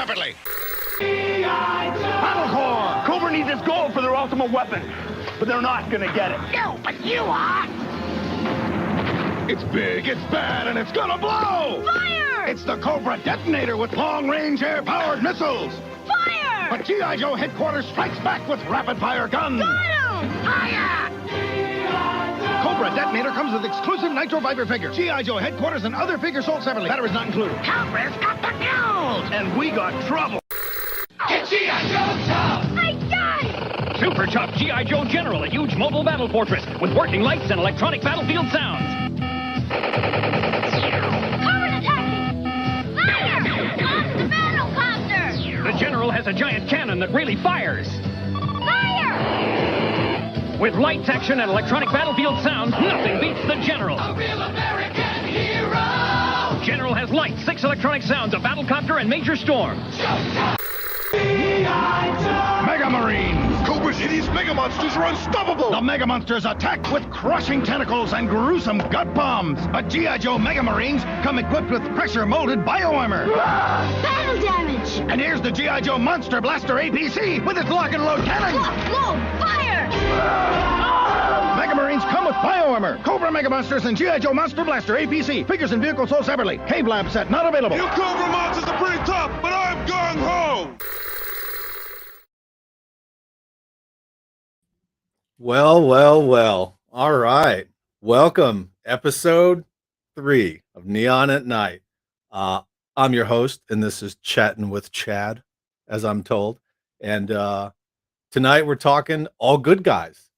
rapidly. Battle Corps! Cobra needs its gold for their ultimate weapon, but they're not gonna get it. No, but you are. It's big, it's bad, and it's gonna blow! Fire! It's the Cobra detonator with long-range air-powered missiles! Fire! But G.I. Joe headquarters strikes back with rapid-fire guns! Got him! Fire! Cobra detonator comes with exclusive Nitro Viper figure. G.I. Joe headquarters and other figures sold separately. Batteries not included. Cobra's got the gold. And we got trouble. Get G.I. Joe tough. I got it! Super tough G.I. Joe General, a huge mobile battle fortress with working lights and electronic battlefield sounds. Cobra attacking! Fire! Off the battle copter! The General has a giant cannon that really fires. Fire! With lights, action, and electronic battlefield sounds, nothing beats the General. A real American hero. General has lights, 6 electronic sounds, a battlecopter, and major storm. Mega Marines! Cobra's hideous mega monsters are unstoppable! The Mega Monsters attack with crushing tentacles and gruesome gut bombs. But G.I. Joe Mega Marines come equipped with pressure-molded bioarmor. Battle damage! And here's the G.I. Joe Monster Blaster APC with its lock-and-load cannon. Lock, load, fire! Mega Marines come with bioarmor. Cobra Mega Monsters and G.I. Joe Monster Blaster APC. Figures and vehicles sold separately. Cave Lab set not available. You Cobra monsters are pretty tough, but I'm gung-ho! Well. All right. Welcome. Episode 3 of Neon at Night. I'm your host, and this is Chatting with Chad, as I'm told. And tonight we're talking all good guys.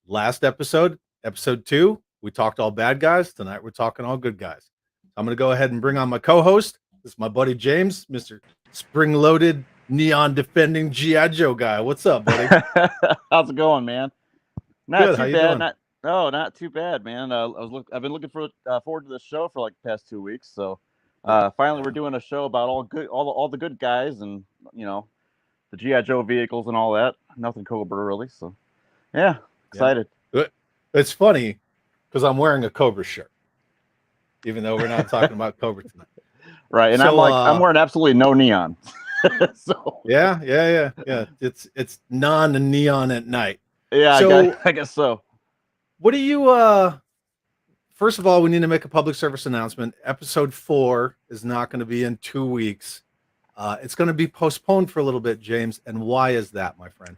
Last episode, episode 2, we talked all bad guys. Tonight we're talking all good guys. I'm going to go ahead and bring on my co-host. This is my buddy James, Mr. Spring-Loaded, neon-defending G.I. Joe guy. What's up, buddy? How's it going, man? Not Good. too How you bad. doing? Not too bad, man. I've been looking forward to this show for like the past 2 weeks. So finally, we're doing a show about all the good guys, and the GI Joe vehicles and all that. Nothing Cobra really. So yeah, excited. Yeah. It's funny because I'm wearing a Cobra shirt, even though we're not talking about Cobra tonight. Right, and So, I'm wearing absolutely no neon. So Yeah. It's non-neon at night. yeah, So- I guess so. What do you first of all, we need to make a public service announcement. Episode 4 is not going to be in 2 weeks. It's going to be postponed for a little bit, James. And why is that, my friend?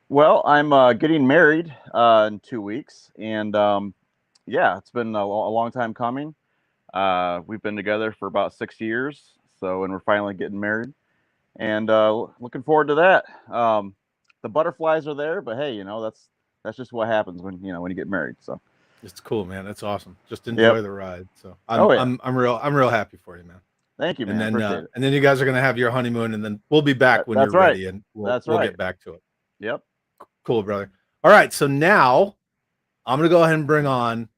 Well, I'm getting married in 2 weeks, and yeah, it's been a long time coming. We've been together for about 6 years, and we're finally getting married, and looking forward to that. The butterflies are there, but hey, that's just what happens when you get married. So It's cool, man. It's awesome. Just enjoy the ride. So I'm real happy for you, man. thank you, man. And then Appreciate it. and then you guys are going to have your honeymoon, and then we'll be back when That's you're right. ready, and we'll get back to it. Yep. Cool, brother. All right, so now I'm going to go ahead and bring on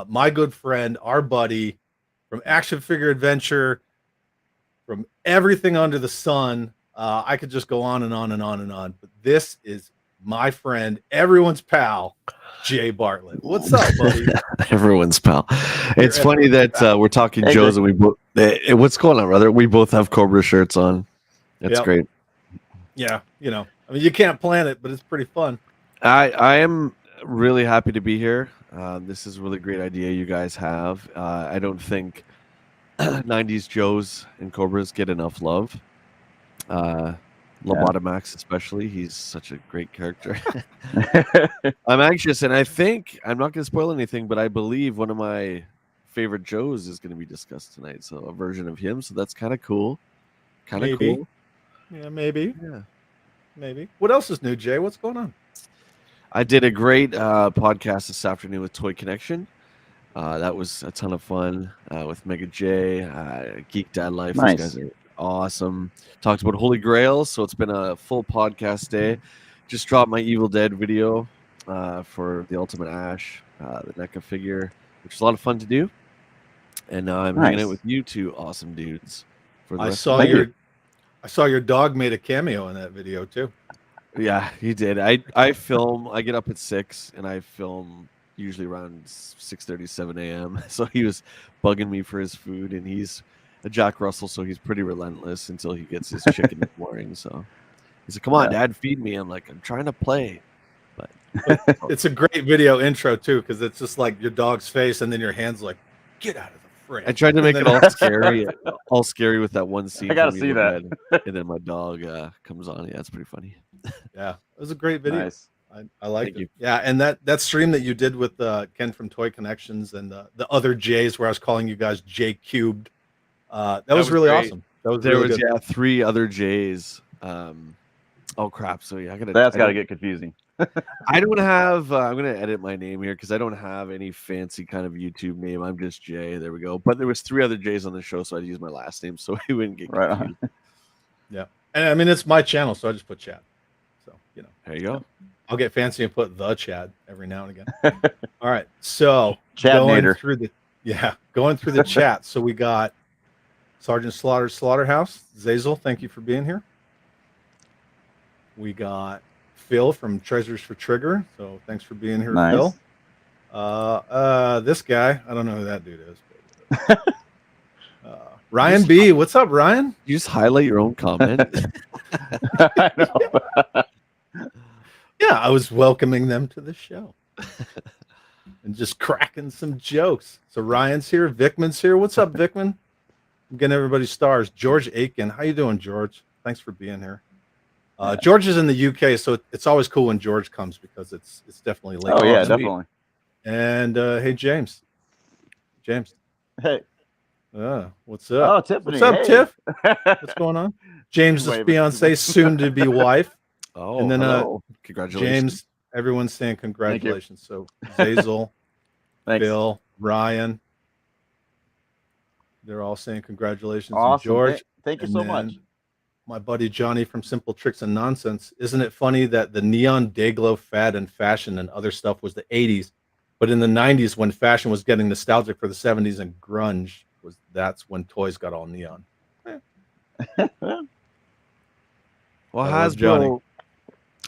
my good friend, our buddy from Action Figure Adventure, from everything under the sun. I could just go on and on and on and on, but this is my friend, everyone's pal, Jay Bartlett. What's up, buddy? Everyone's pal. It's funny that we're talking Hey, Joe's and we both. What's going on, brother? We both have Cobra shirts on. That's great. Yeah, I mean, you can't plan it, but it's pretty fun. I am really happy to be here. This is a really great idea you guys have. I don't think 90s Joes and Cobras get enough love. Lobotomax especially. He's such a great character. I'm anxious, and I think I'm not going to spoil anything, but I believe one of my favorite Joes is going to be discussed tonight. So a version of him. So that's kind of cool. Kind of cool. Yeah, maybe. Yeah. Maybe. What else is new, Jay? What's going on? I did a great podcast this afternoon with Toy Connection. That was a ton of fun with Mega J, Geek Dad Life. Nice. These guys are awesome. Talked about Holy Grails, so it's been a full podcast day. Just dropped my Evil Dead video for the Ultimate Ash, the NECA figure, which is a lot of fun to do. And now I'm hanging out with you two awesome dudes. For the I rest saw of the I saw your dog made a cameo in that video too. Yeah, he did. I film. I get up at 6 and I film usually around 6:30, 7 a.m. So he was bugging me for his food, and he's a Jack Russell, so he's pretty relentless until he gets his chicken in the morning. So he's like, "Come on, Dad, feed me." I'm like, "I'm trying to play." But It's a great video intro too, because it's just like your dog's face, and then your hands like, "Get out of the fridge." I tried to make it all scary with that one scene. I gotta from see Evil that. Dead, and then my dog comes on. Yeah, it's pretty funny. Yeah, it was a great video. Nice. I liked Thank it. you. Yeah, and that stream that you did with Ken from Toy Connections and the other J's, where I was calling you guys J Cubed, that was really great. awesome. That was There really was good. 3 other J's. Oh crap! So yeah, That's got to get confusing. I don't have. I'm gonna edit my name here because I don't have any fancy kind of YouTube name. I'm just Jay. There we go. But there was 3 other J's on the show, so I'd use my last name so he wouldn't get Right confused. on. Yeah, and I mean it's my channel, so I just put Chad. So There you go. I'll get fancy and put the Chad every now and again. All right, so Chadnator. going through the chat. So we got Sergeant Slaughterhouse, Zazel. Thank you for being here. We got Phil from Treasures for Trigger. So thanks for being here, Nice. Phil. This guy, I don't know who that dude is. But, Ryan B. What's up, Ryan? You just highlight your own comment. I know. Yeah, I was welcoming them to the show and just cracking some jokes. So Ryan's here, Vickman's here. What's up, Vickman? I'm getting everybody stars. George Aiken, how you doing, George? Thanks for being here. George is in the UK, so it's always cool when George comes because it's definitely late. Oh yeah, sweet. definitely. And hey, James. Hey. What's up? Oh, Tiffany. What's up, hey. Tiff? What's going on? James's Waving. fiance, soon to be wife. Oh, And then, hello. Congratulations. James, everyone's saying congratulations. So Zazel, Thanks. Bill, Ryan, they're all saying congratulations. And Awesome. George, Thank you and so then much. my buddy Johnny from Simple Tricks and Nonsense. Isn't it funny that the neon dayglow fad and fashion and other stuff was the 80s, but in the 90s when fashion was getting nostalgic for the 70s and grunge, that's when toys got all neon. Well, I love Johnny.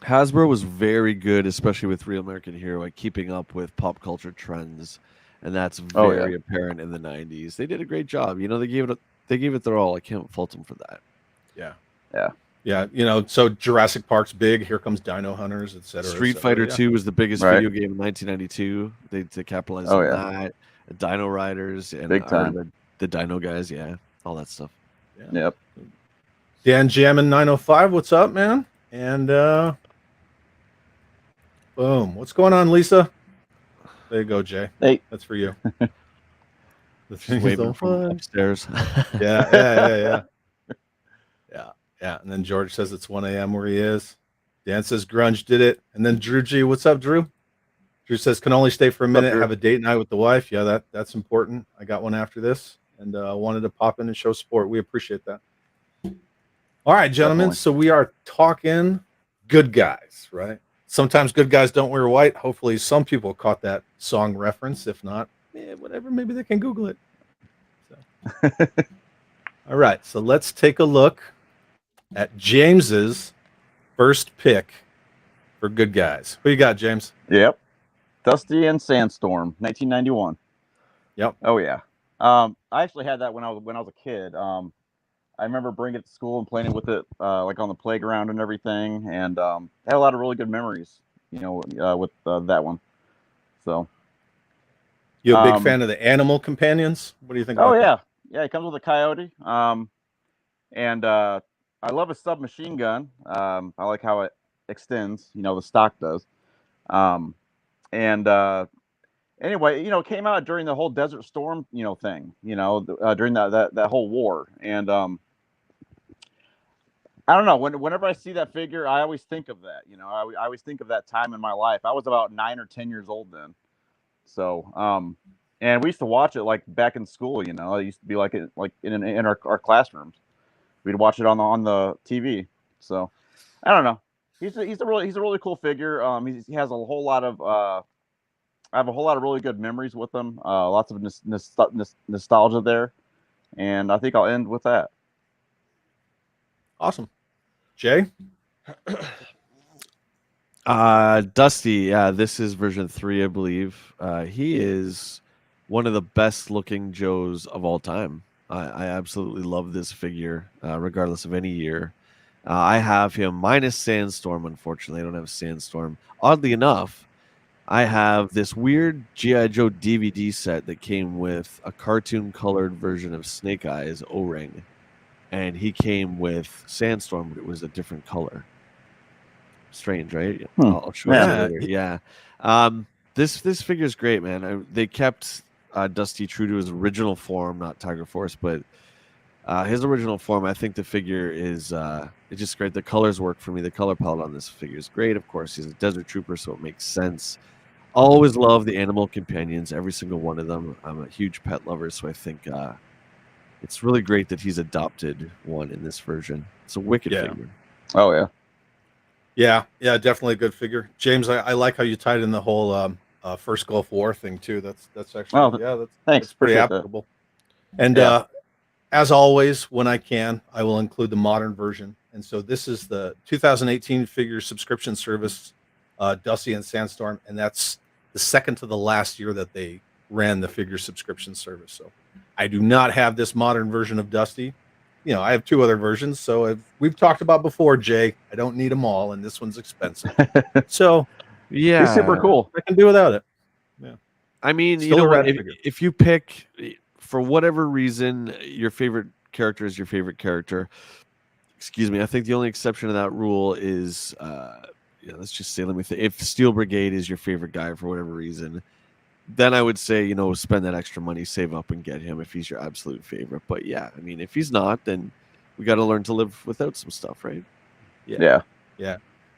Hasbro was very good, especially with Real American Hero, like keeping up with pop culture trends, and that's Oh, very apparent in the '90s. They did a great job. You know, they gave it their all. I can't fault them for that. Yeah. So Jurassic Park's big. Here comes Dino Hunters, etc. Street Fighter 2 was the biggest Right. video game in 1992. They capitalized Oh, on yeah. that. Dino Riders and Big time. The Dino guys, yeah, all that stuff. Yep. Dan Jammin 905, what's up, man? And boom. What's going on, Lisa? There you go, Jay. Hey. That's for you. The Just thing's waving on from fire. upstairs. Yeah. And then George says it's 1 a.m. where he is. Dan says grunge did it. And then Drew G, what's up, Drew? Drew says can only stay for a minute, Drew? have a date night with the wife. Yeah, that's important. I got one after this, and wanted to pop in and show support. We appreciate that. All right, gentlemen. Definitely. So we are talking good guys, right? Sometimes good guys don't wear white. Hopefully, some people caught that song reference. If not, whatever. Maybe they can Google it. So. All right. So let's take a look at James's first pick for good guys. Who you got, James? Yep. Dusty and Sandstorm, 1991. Yep. Oh yeah. I actually had that when I was a kid. I remember bringing it to school and playing it with it, like on the playground and everything, and had a lot of really good memories, with that one. So. You a big fan of the animal companions? What do you think? Oh about yeah, it comes with a coyote. And I love a submachine gun. I like how it extends. The stock does. Anyway, it came out during the whole Desert Storm, thing. During that whole war, and I don't know. Whenever I see that figure, I always think of that. I always think of that time in my life. I was about 9 or 10 years old then. So, and we used to watch it like back in school. It used to be like in our classrooms. We'd watch it on the TV. So, I don't know. He's a really cool figure. He has a whole lot of I have a whole lot of really good memories with him. Lots of nostalgia there, and I think I'll end with that. Awesome, Jay. Dusty, yeah, this is version 3, I believe. He is one of the best looking Joes of all time. I absolutely love this figure, regardless of any year. I have him minus Sandstorm. Unfortunately, I don't have Sandstorm. Oddly enough, I have this weird G.I. Joe DVD set that came with a cartoon-colored version of Snake Eyes O-Ring, and he came with Sandstorm, but it was a different color. Strange, right? I'll show it later. Yeah. This figure is great, man. They kept Dusty true to his original form, not Tiger Force, but his original form. I think the figure is it's just great. The colors work for me. The color palette on this figure is great. Of course, he's a desert trooper, so it makes sense. Always love the animal companions, every single one of them. I'm a huge pet lover, so I think it's really great that he's adopted one in this version. It's a wicked figure. Oh yeah. Yeah, definitely a good figure. James, I like how you tied in the whole first Gulf War thing too. That's actually thanks. That's pretty Appreciate applicable. And as always, when I can, I will include the modern version. And so this is the 2018 figure subscription service, Dusty and Sandstorm, and that's the second to the last year that they ran the figure subscription service. So I do not have this modern version of Dusty. You know, I have two other versions. So we've talked about before, Jay. I don't need them all, and this one's expensive. So yeah, it's super cool. I can do without it. Yeah, I mean, Still you know a what? rad figure. If you pick for whatever reason your favorite character is your favorite character, excuse me, I think the only exception to that rule is let's just say, if Steel Brigade is your favorite guy for whatever reason, then I would say, spend that extra money, save up and get him if he's your absolute favorite. But yeah, I mean, if he's not, then we got to learn to live without some stuff, right? Yeah.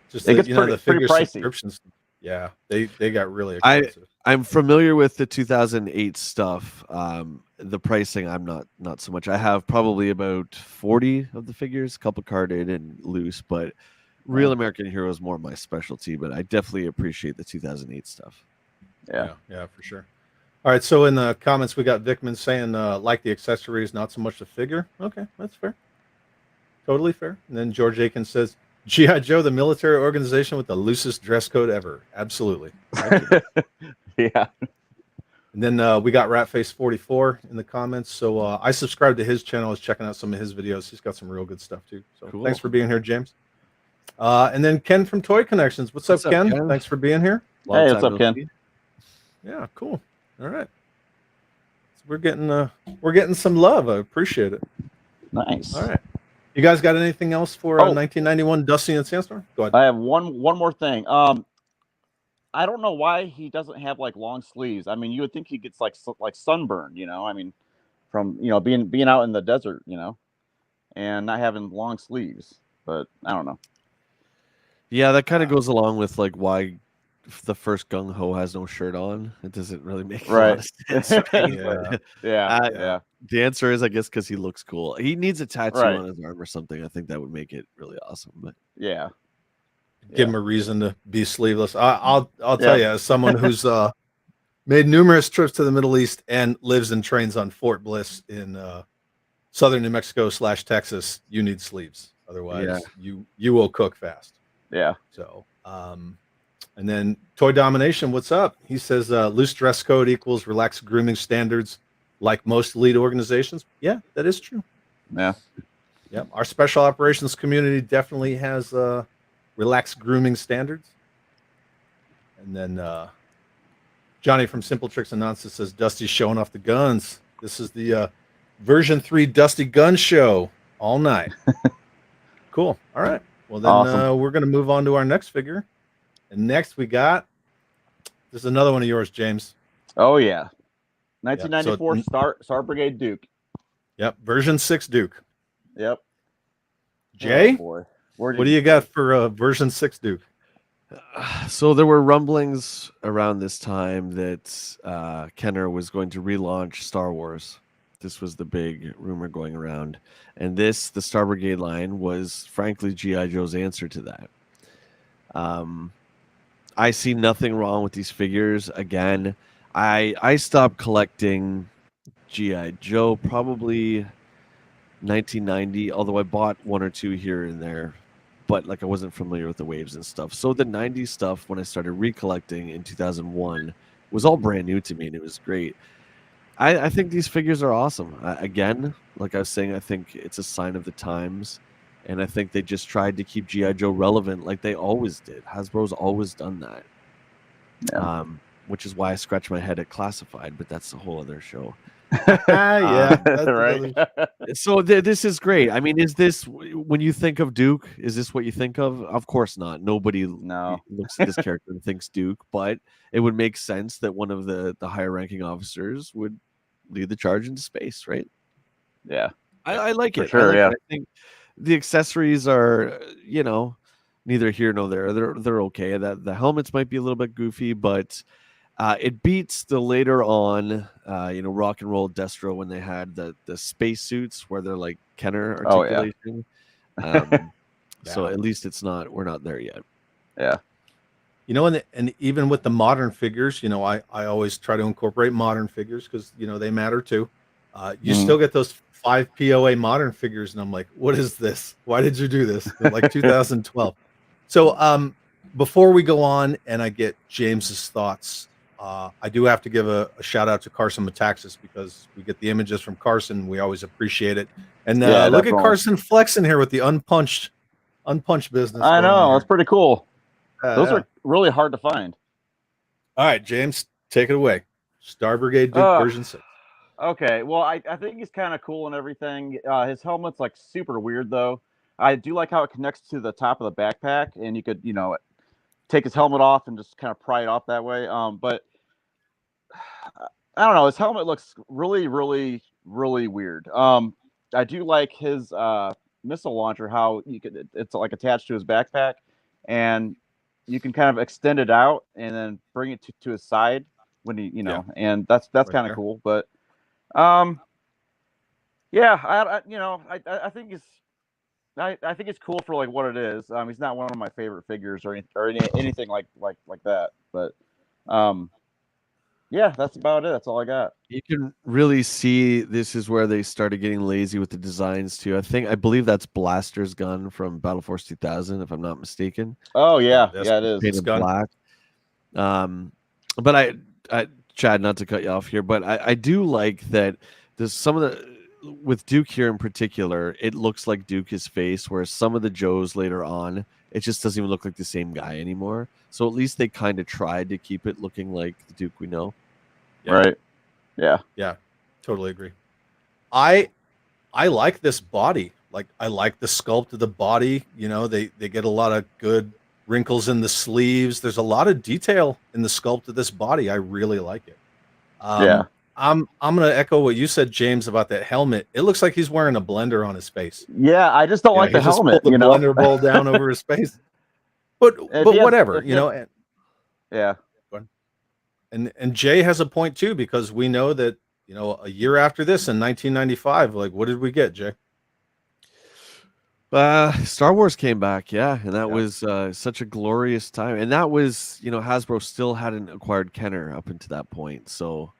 Just It gets the pretty figure pricey. subscriptions. Yeah, they got really expensive. I'm familiar with the 2008 stuff. The pricing, I'm not so much. I have probably about 40 of the figures, a couple carded and loose, but Real American Hero is more my specialty. But I definitely appreciate the 2008 stuff. Yeah, for sure. All right, so in the comments we got Vickman saying like the accessories, not so much the figure. Okay, that's fair. Totally fair. And then George Aiken says, G.I. Joe, the military organization with the loosest dress code ever. Absolutely. Yeah. And then we got Ratface44 in the comments. So I subscribe to his channel. I was checking out some of his videos. He's got some real good stuff too. So Cool. Thanks for being here, James. And then Ken from Toy Connections. What's up, Ken? Thanks for being here. Hey, what's up, Ken? Yeah, cool. All right. So we're getting some love. I appreciate it. Nice. All right. You guys got anything else for 1991 Dusty and Sandstorm? Go ahead. I have one more thing. I don't know why he doesn't have like long sleeves. I mean, you would think he gets like sunburn, I mean, from being out in the desert, and not having long sleeves. But I don't know. Yeah, that kind of goes along with like why the first Gung Ho has no shirt on. It doesn't really make a lot of sense. Right? Yeah. The answer is, I guess, because he looks cool. He needs a tattoo on his arm or something. I think that would make it really awesome. But yeah. Give him a reason to be sleeveless. I'll tell you, as someone who's made numerous trips to the Middle East and lives and trains on Fort Bliss in southern New Mexico / Texas, you need sleeves. Otherwise, you will cook fast. Yeah. So, and then Toy Domination, what's up? He says loose dress code equals relaxed grooming standards, like most elite organizations. Yeah, that is true. Yeah. Yeah. Our special operations community definitely has relaxed grooming standards. And then Johnny from Simple Tricks and Nonsense says Dusty's showing off the guns. This is the version 3 Dusty gun show all night. Cool. All right. Well, then Awesome. We're going to move on to our next figure. And next we got, this is another one of yours, James. Oh yeah. 1994 Star Brigade Duke. Yep. Version 6 Duke. Yep. Jay, Oh, boy. what do you got for version 6 Duke? So there were rumblings around this time that Kenner was going to relaunch Star Wars. This was the big rumor going around. And the Star Brigade line was, frankly, G.I. Joe's answer to that. I see nothing wrong with these figures. Again, I stopped collecting G.I. Joe probably 1990, although I bought one or two here and there. But like I wasn't familiar with the waves and stuff. So the 90s stuff, when I started recollecting in 2001, was all brand new to me, and it was great. I think these figures are awesome. Again, like I was saying, I think it's a sign of the times, and I think they just tried to keep G.I. Joe relevant like they always did. Hasbro's always done that. Yeah. Which is why I scratch my head at Classified, but that's a whole other show. Yeah, that's right. So this is great. I mean, is this when you think of Duke? Is this what you think of? Of course not. Nobody looks at this character and thinks Duke, but it would make sense that one of the higher ranking officers would lead the charge into space, right? Yeah, I like for it. sure. I think the accessories are, neither here nor there. They're okay. That the helmets might be a little bit goofy, but it beats the later on, Rock and Roll Destro when they had the space suits where they're like Kenner articulation. So at least we're not there yet. Yeah. And even with the modern figures, I always try to incorporate modern figures because, they matter too. You still get those 5 POA modern figures, and I'm like, what is this? Why did you do this? They're like 2012. So before we go on and I get James's thoughts, I do have to give a shout out to Carson Metaxas because we get the images from Carson. We always appreciate it. And look at Carson flexing here with the unpunched business. I know. That's pretty cool. Those yeah. are really hard to find. All right, James, take it away. Star Brigade Duke version 6. Okay. Well, I think he's kind of cool and everything. His helmet's like super weird though. I do like how it connects to the top of the backpack, and you could, take his helmet off and just kind of pry it off that way. But I don't know. His helmet looks really, really, really weird. I do like his missile launcher. How it's like attached to his backpack, and you can kind of extend it out and then bring it to his side when he, and that's right kind of cool. But I think I think it's cool for like what it is. He's not one of my favorite figures or anything like that. But that's about it. That's all I got. You can really see this is where they started getting lazy with the designs too. I believe that's Blaster's gun from Battle Force 2000, if I'm not mistaken. Oh yeah, it is. Painted black. But I Chad, not to cut you off here, but I do like that. There's some of the. With Duke here in particular, it looks like Duke his face, whereas some of the Joes later on, it just doesn't even look like the same guy anymore. So at least they kind of tried to keep it looking like the Duke we know. Yeah. Right. Yeah. Yeah. Totally agree. I like this body. Like I like the sculpt of the body. They get a lot of good wrinkles in the sleeves. There's a lot of detail in the sculpt of this body. I really like it. I'm gonna echo what you said, James, about that helmet. It looks like he's wearing a blender on his face. Yeah, I just don't like the helmet. Pulled the blender bowl down over his face. But whatever, Yeah. And Jay has a point too, because we know that a year after this in 1995, like what did we get, Jay? Star Wars came back, and that was such a glorious time. And that was, Hasbro still hadn't acquired Kenner up until that point, so.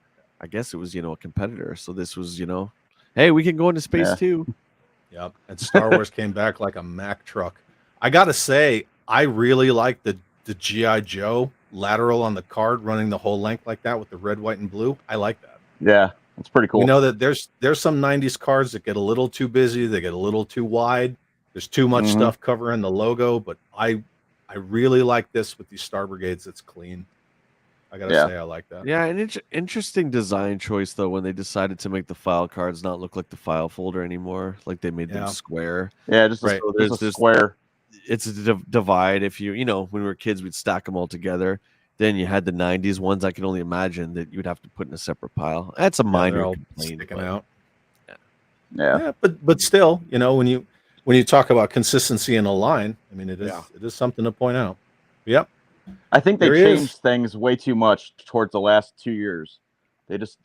I guess it was, a competitor. So this was, hey, we can go into space too. Yep. And Star Wars came back like a Mack truck. I got to say, I really like the G.I. Joe lateral on the card running the whole length like that with the red, white, and blue. I like that. Yeah, it's pretty cool. That there's some 90s cards that get a little too busy. They get a little too wide. There's too much stuff covering the logo. But I really like this with these Star Brigades. It's clean. I gotta say, I like that. Yeah, an interesting design choice though when they decided to make the file cards not look like the file folder anymore, like they made them square. Yeah, just right. There's a square. It's a divide. If you when we were kids, we'd stack them all together. Then you had the '90s ones. I can only imagine that you'd have to put in a separate pile. That's a minor complaint. Sticking out. Yeah, but still, when you talk about consistency in a line, I mean, it is something to point out. Yep. I think they changed things way too much towards the last 2 years. They just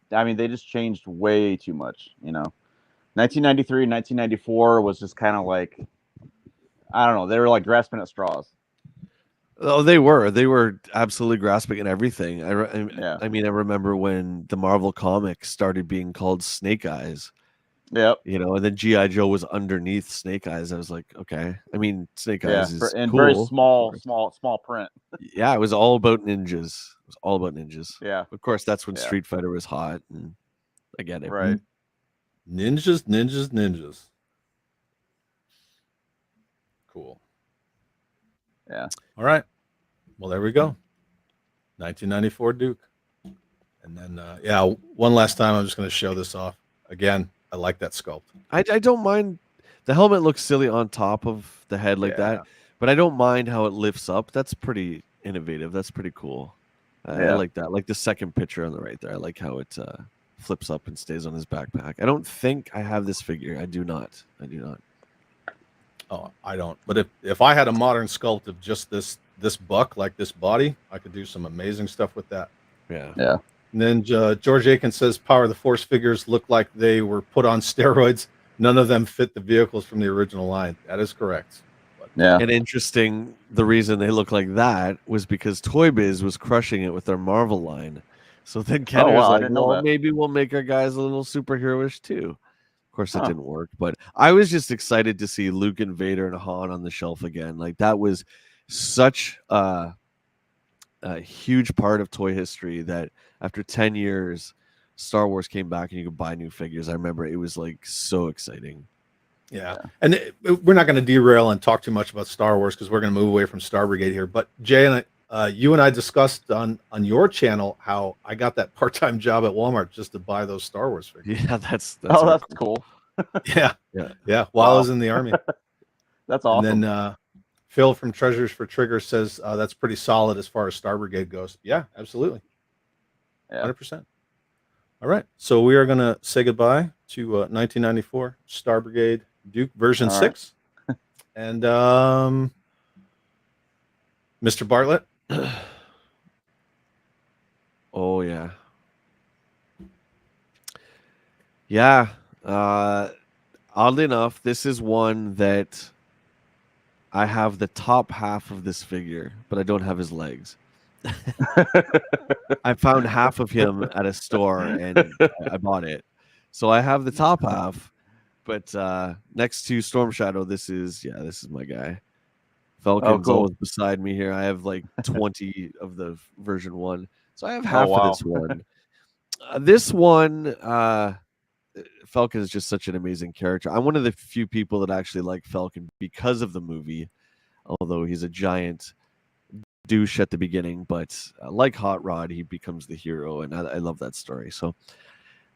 changed way too much. 1993, 1994 was just kind of like, I don't know. They were like grasping at straws. Oh, they were absolutely grasping at everything. I mean, I remember when the Marvel comics started being called Snake Eyes. Yep. And then G.I. Joe was underneath Snake Eyes. I was like, okay. I mean, Snake Eyes is and cool. Very small print. Yeah, it was all about ninjas. Yeah. Of course, that's when Yeah. Street Fighter was hot. And I get it. Right. Ninjas. Cool. Yeah. All right. Well, there we go. 1994 Duke. And then, one last time, I'm just going to show this off. Again, I like that sculpt. I don't mind. The helmet looks silly on top of the head like that, but I don't mind how it lifts up. That's pretty innovative. That's pretty cool. I like that. Like the second picture on the right there. I like how it flips up and stays on his backpack. I don't think I have this figure. I do not. Oh, I don't. But if I had a modern sculpt of just this buck, like this body, I could do some amazing stuff with that. Yeah. Yeah. And then George Aiken says Power of the Force figures look like they were put on steroids. None of them fit the vehicles from the original line. That is correct. Yeah. And interesting, the reason they look like that was because Toy Biz was crushing it with their Marvel line. So then Kenner was I like, didn't know well, that. maybe we'll make our guys a little superheroish too. Of course, it didn't work, but I was just excited to see Luke and Vader and Han on the shelf again. Like that was such a huge part of toy history that after 10 years, Star Wars came back and you could buy new figures. I remember it was like so exciting. Yeah. And we're not going to derail and talk too much about Star Wars because we're going to move away from Star Brigade here. But Jay and you and I discussed on your channel how I got that part-time job at Walmart just to buy those Star Wars figures. Yeah, that's cool. Yeah. While I was in the Army. That's awesome. And then Phil from Treasures for Trigger says that's pretty solid as far as Star Brigade goes. Yeah, absolutely. 100%. All right. So we are going to say goodbye to 1994 Star Brigade Duke version 6. And Mr. Bartlett. Oh, yeah. Yeah. Oddly enough, this is one that I have the top half of this figure, but I don't have his legs. I found half of him at a store and I bought it. So I have the top half, but next to Storm Shadow, this is my guy. Falcon's always beside me here. I have like 20 of the version 1. So I have half of this one. This one, Falcon is just such an amazing character. I'm one of the few people that actually like Falcon because of the movie, although he's a giant douche at the beginning, but like Hot Rod, he becomes the hero, and I love that story. So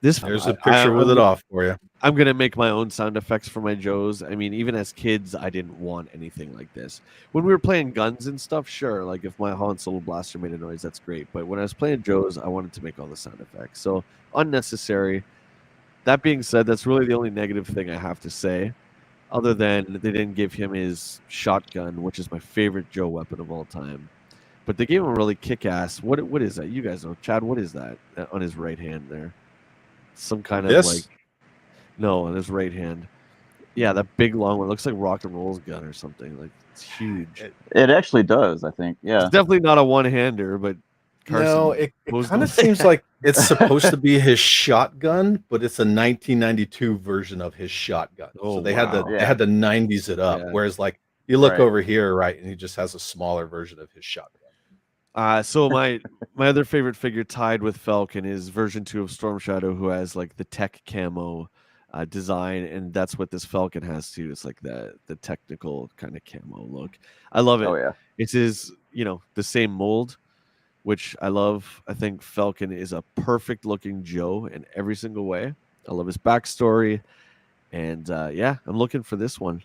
there's a picture with it off for you. I'm gonna make my own sound effects for my Joes. I mean, even as kids, I didn't want anything like this. When we were playing guns and stuff, sure, like if my Han Solo blaster made a noise, that's great. But when I was playing Joes, I wanted to make all the sound effects. So unnecessary. That being said, that's really the only negative thing I have to say, other than they didn't give him his shotgun, which is my favorite Joe weapon of all time. But they gave him a really kick-ass. What is that? You guys know, Chad. What is that on his right hand there? Some kind of no, on his right hand. Yeah, that big long one. It looks like Rock and Roll's gun or something. Like it's huge. It actually does. I think. Yeah. It's definitely not a one-hander, but no, it kind of seems like it's supposed to be his shotgun, but it's a 1992 version of his shotgun. So they had the 90s it up. Whereas like you look over here, right, and he just has a smaller version of his shotgun. So my other favorite figure tied with Falcon is version 2 of Storm Shadow, who has like the tech camo design, and that's what this Falcon has too. It's like the technical kind of camo look. I love it. Oh yeah, it is the same mold, which I love. I think Falcon is a perfect looking Joe in every single way. I love his backstory, and I'm looking for this one.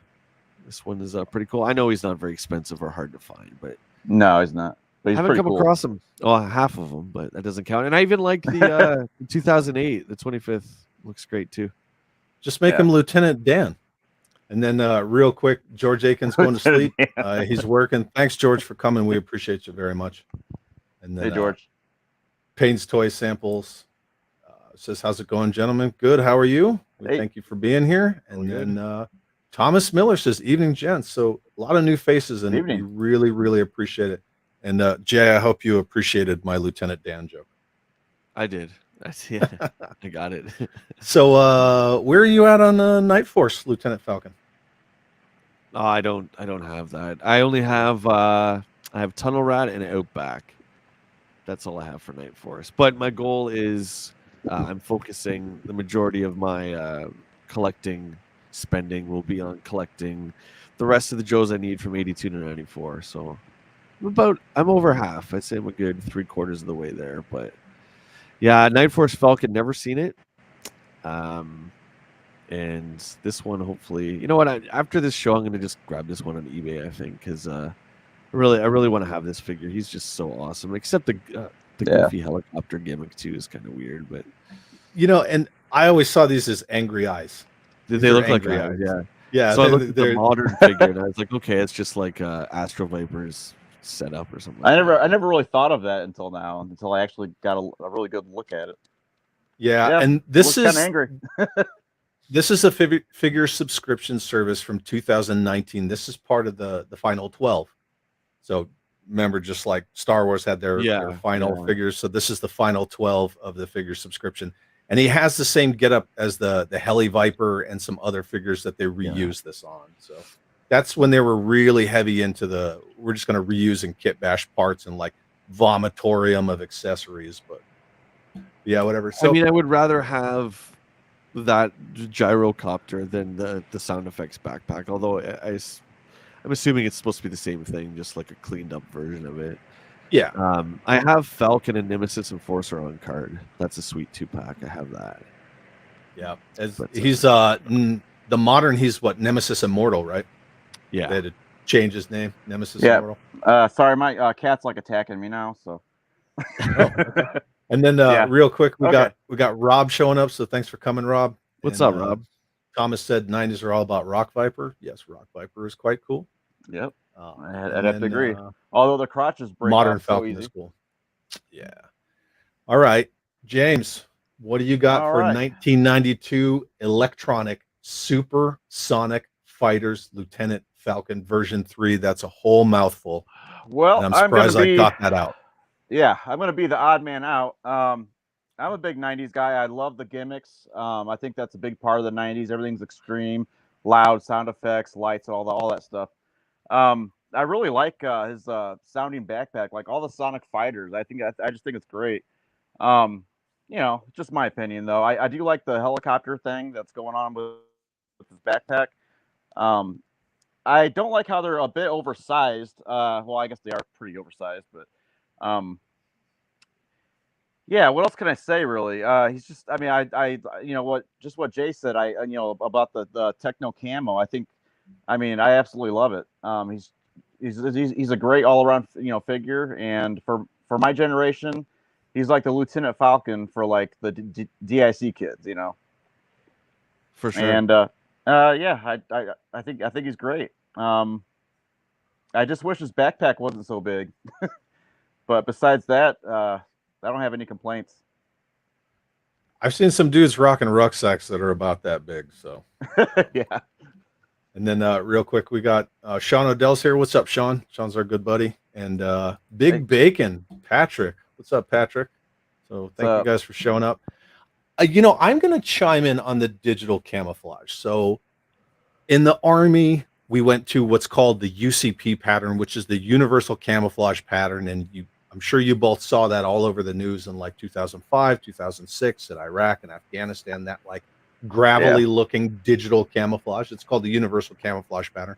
This one is pretty cool. I know he's not very expensive or hard to find, but no, he's not. But he's I haven't come cool. across him. Oh, half of them, but that doesn't count. And I even like the 2008, the 25th. Looks great too. Just make him Lieutenant Dan. And then real quick, George Aiken's going to sleep. He's working. Thanks, George, for coming. We appreciate you very much. And then, hey, George. Payne's Toy Samples says, how's it going, gentlemen? Good. How are you? Thank you for being here. And then Thomas Miller says, evening, gents. So a lot of new faces, and we really, really appreciate it. And Jay, I hope you appreciated my Lieutenant Dan joke. I did. I got it. So where are you at on Night Force, Lieutenant Falcon? Oh, I don't have that. I only have I have Tunnel Rat and Outback. That's all I have for Night Force. But my goal is I'm focusing the majority of my collecting spending will be on collecting the rest of the Joes I need from 82 to 94. So I'm over half. I'd say I'm a good 3/4 of the way there. But yeah, Night Force Falcon, never seen it. And this one, hopefully, you know what? After this show, I'm gonna just grab this one on eBay. I think because I really want to have this figure. He's just so awesome. Except the goofy helicopter gimmick too is kind of weird, but and I always saw these as angry eyes. They look like eyes. Yeah. So I looked at the modern figure and I was like, okay, it's just like Astro Viper's setup or something. I never really thought of that until now, until I actually got a really good look at it. Yeah, and this is kind of angry. This is a figure subscription service from 2019. This is part of the final 12. So remember, just like Star Wars had their final figures, so this is the final 12 of the figure subscription. And he has the same getup as the Heli Viper and some other figures that they reused this on. So that's when they were really heavy into we're just going to reuse and kit bash parts and like vomitorium of accessories. But yeah, whatever. So I mean, I would rather have that gyrocopter than the sound effects backpack, although I'm assuming it's supposed to be the same thing, just like a cleaned up version of it. Yeah. I have Falcon and Nemesis Enforcer on card. That's a sweet 2-pack. I have that. Yeah. He's the modern, he's what, Nemesis Immortal, right? Yeah. They had to change his name, Nemesis Immortal. Sorry, my cat's like attacking me now, so. Okay. And then real quick, we got Rob showing up, so thanks for coming, Rob. What's up, Rob? Thomas said 90s are all about Rock Viper. Yes, Rock Viper is quite cool. Yep. I'd have to agree. Although the crotches break modern off Falcon so easy. is cool. Yeah. All right, James, what do you got for 1992 electronic supersonic fighters Lieutenant Falcon version 3? That's a whole mouthful. Well, and I'm surprised I got that out. Yeah, I'm going to be the odd man out. I'm a big 90s guy. I love the gimmicks. I think that's a big part of the 90s. Everything's extreme, loud sound effects, lights, all that stuff. I really like his sounding backpack, like all the Sonic Fighters. I just think it's great. Just my opinion though. I do like the helicopter thing that's going on with his backpack. I don't like how they're a bit oversized. Well, I guess they are pretty oversized, but yeah, what else can I say really? He's just, I mean, what Jay said, about the techno camo. I absolutely love it. He's a great all around, figure. And for my generation, he's like the Lieutenant Falcon for like the DIC kids, For sure. And I think he's great. I just wish his backpack wasn't so big. But besides that, I don't have any complaints. I've seen some dudes rocking rucksacks that are about that big. So yeah. And then real quick, we got Sean Odell's here. What's up, Sean? Sean's our good buddy. And Big Bacon, Patrick. What's up, Patrick? So thank you guys for showing up. I'm going to chime in on the digital camouflage. So in the Army, we went to what's called the UCP pattern, which is the universal camouflage pattern. And I'm sure you both saw that all over the news in like 2005, 2006 in Iraq and Afghanistan, that like gravelly looking digital camouflage. It's called the universal camouflage pattern.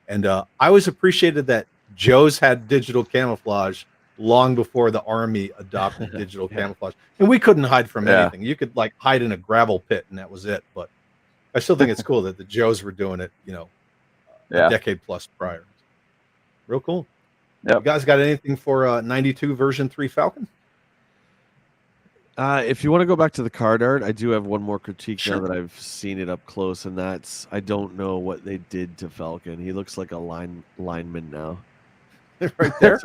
And I always appreciated that Joe's had digital camouflage long before the Army adopted digital camouflage. And we couldn't hide from anything. You could like hide in a gravel pit and that was it. But I still think it's cool that the Joes were doing it, a decade plus prior. Real cool. Yep. You guys got anything for 92 version 3 Falcon? If you want to go back to the card art, I do have one more critique now that I've seen it up close, and that's I don't know what they did to Falcon. He looks like a lineman now. Right there.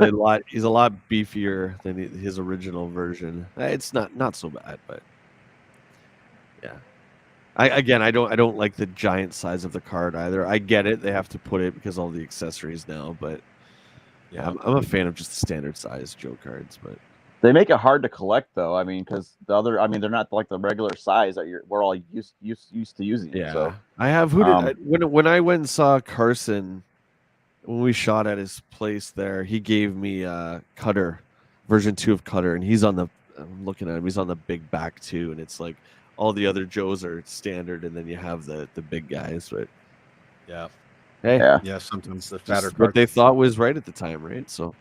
He's a lot beefier than his original version. It's not so bad, but yeah. I don't like the giant size of the card either. I get it; they have to put it because of all the accessories now, but yeah, I'm a fan of just the standard size Joe cards, but. They make it hard to collect, though. I mean, because they're not like the regular size that we're all used to using. Yeah, so. I have. When I went and saw Carson, when we shot at his place there, he gave me Cutter, version 2 of Cutter, and he's on the I'm looking at him. He's on the big back too, and it's like all the other Joes are standard, and then you have the big guys. But Yeah. hey, Yeah. Sometimes the just fatter what cards. they thought was right at the time, right? So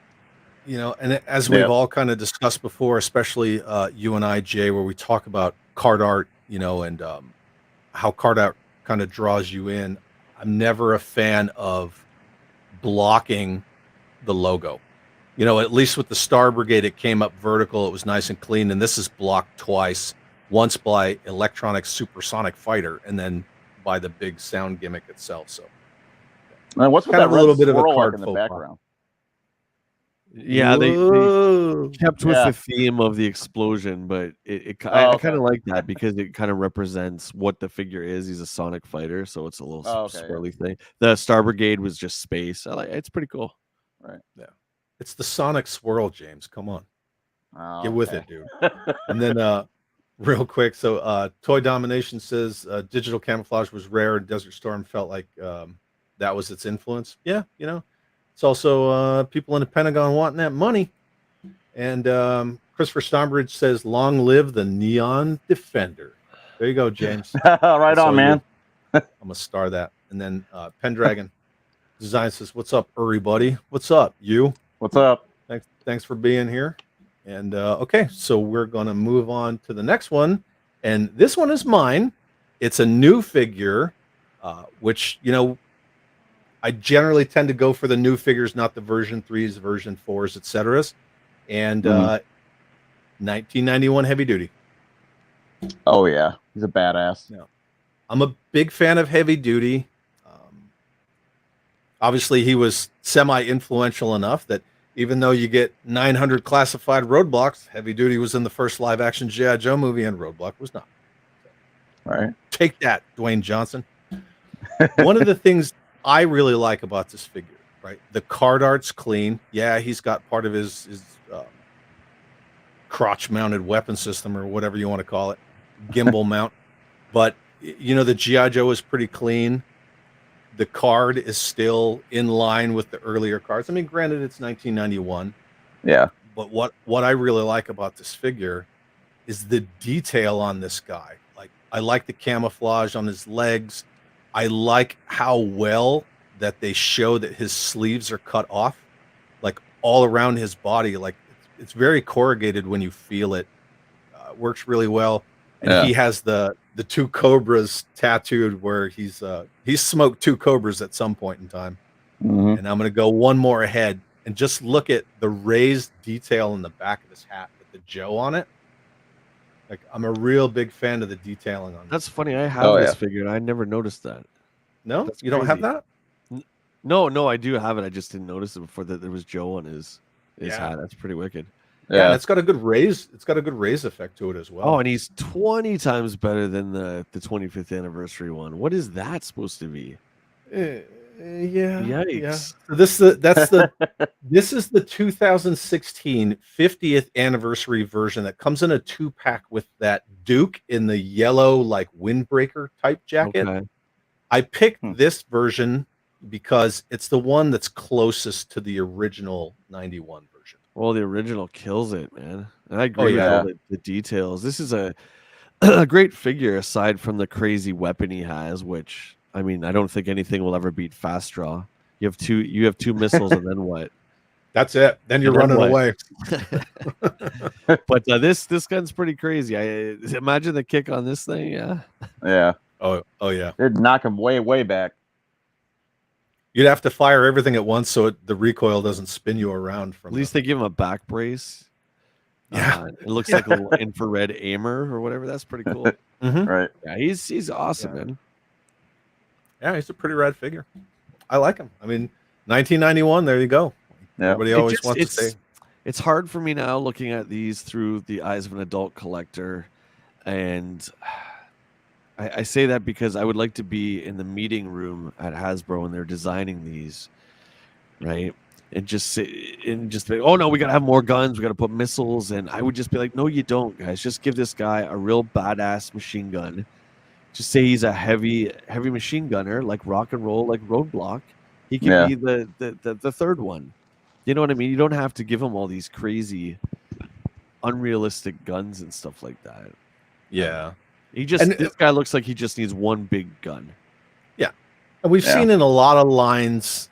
And as we've Yeah. all kind of discussed before, especially you and I, Jay, where we talk about card art, and how card art kind of draws you in. I'm never a fan of blocking the logo. At least with the Star Brigade, it came up vertical. It was nice and clean. And this is blocked twice, once by Electronic Supersonic Fighter and then by the big sound gimmick itself. So Now, what's with kind that of a little red bit of a swirl card in the faux pas. background? yeah, they Whoa. kept with Yeah. the theme of the explosion, but Oh, I okay. kind of like that because it kind of represents what the figure is. He's a sonic fighter, so it's a little Oh, okay, yeah. swirly thing. The Star Brigade was just space. It's pretty cool. Right. It's the Sonic Swirl, James. Come on. Oh, Get with okay. it, dude. And then real quick, so Toy Domination says digital camouflage was rare and Desert Storm felt like that was its influence. Yeah, it's also people in the Pentagon wanting that money. And Christopher Stombridge says, long live the Neon Defender. There you go, James. Right That's all on, man. I'm gonna star that. And then Pendragon Design says, what's up, Uri buddy? What's up, you? What's up? Thanks for being here. And okay, so we're gonna move on to the next one, and this one is mine. It's a new figure, which I generally tend to go for the new figures, not the version 3s, version 4s, etc. And 1991 Heavy Duty. Oh yeah, he's a badass. I'm a big fan of Heavy Duty. Obviously, he was semi-influential enough that even though you get 900 classified Roadblocks, Heavy Duty was in the first live-action G.I. Joe movie, and Roadblock was not. Right. Take that, Dwayne Johnson. One of the things I really like about this figure, right? The card art's clean. Yeah, he's got part of his crotch-mounted weapon system or whatever you want to call it, gimbal mount. But the G.I. Joe is pretty clean. The card is still in line with the earlier cards. I mean, granted, it's 1991. Yeah. But what I really like about this figure is the detail on this guy. Like, I like the camouflage on his legs. I like how well that they show that his sleeves are cut off, like all around his body. Like, it's very corrugated when you feel it. Works really well. And he has the two cobras tattooed where he's smoked two cobras at some point in time. Mm-hmm. And I'm going to go one more ahead and just look at the raised detail in the back of his hat with the Joe on it. Like, I'm a real big fan of the detailing on That's this. funny. I have this figure, and I never noticed that. No, That's you don't have crazy. that? No, I do have it. I just didn't notice it before that there was Joe on his Yeah. hat. That's pretty wicked. Yeah, and it's got a good raise. It's got a good raise effect to it as well. Oh, and he's 20 times better than the 25th anniversary one. What is that supposed to be? Yeah. Yikes. Yeah. So this is the 2016 50th anniversary version that comes in a 2-pack with that Duke in the yellow like windbreaker type jacket. Okay. I picked this version because it's the one that's closest to the original 91 version. Well, the original kills it, man. And I agree with all the details. This is a great figure aside from the crazy weapon he has, which I mean, I don't think anything will ever beat Fast Draw. You have two missiles, and then what? That's it. Then you're running away. But this gun's pretty crazy. Imagine the kick on this thing. Yeah. Yeah. Oh yeah. It'd knock him way back. You'd have to fire everything at once so the recoil doesn't spin you around. From At least they give him a back brace. Yeah. It looks like a little infrared aimer or whatever. That's pretty cool. Right. Yeah, he's awesome, man. Yeah, he's a pretty rad figure. I like him. I mean, 1991. There you go. Yeah. Everybody always wants to say. It's hard for me now looking at these through the eyes of an adult collector, and I say that because I would like to be in the meeting room at Hasbro when they're designing these, right? And just be, oh no, we gotta have more guns, we gotta put missiles, and I would just be like, no, you don't, guys. Just give this guy a real badass machine gun. Just say he's a heavy machine gunner, like Rock and Roll, like Roadblock. He can be the third one. You know what I mean? You don't have to give him all these crazy unrealistic guns and stuff like that. Yeah. This guy looks like he just needs one big gun. Yeah. And we've seen in a lot of lines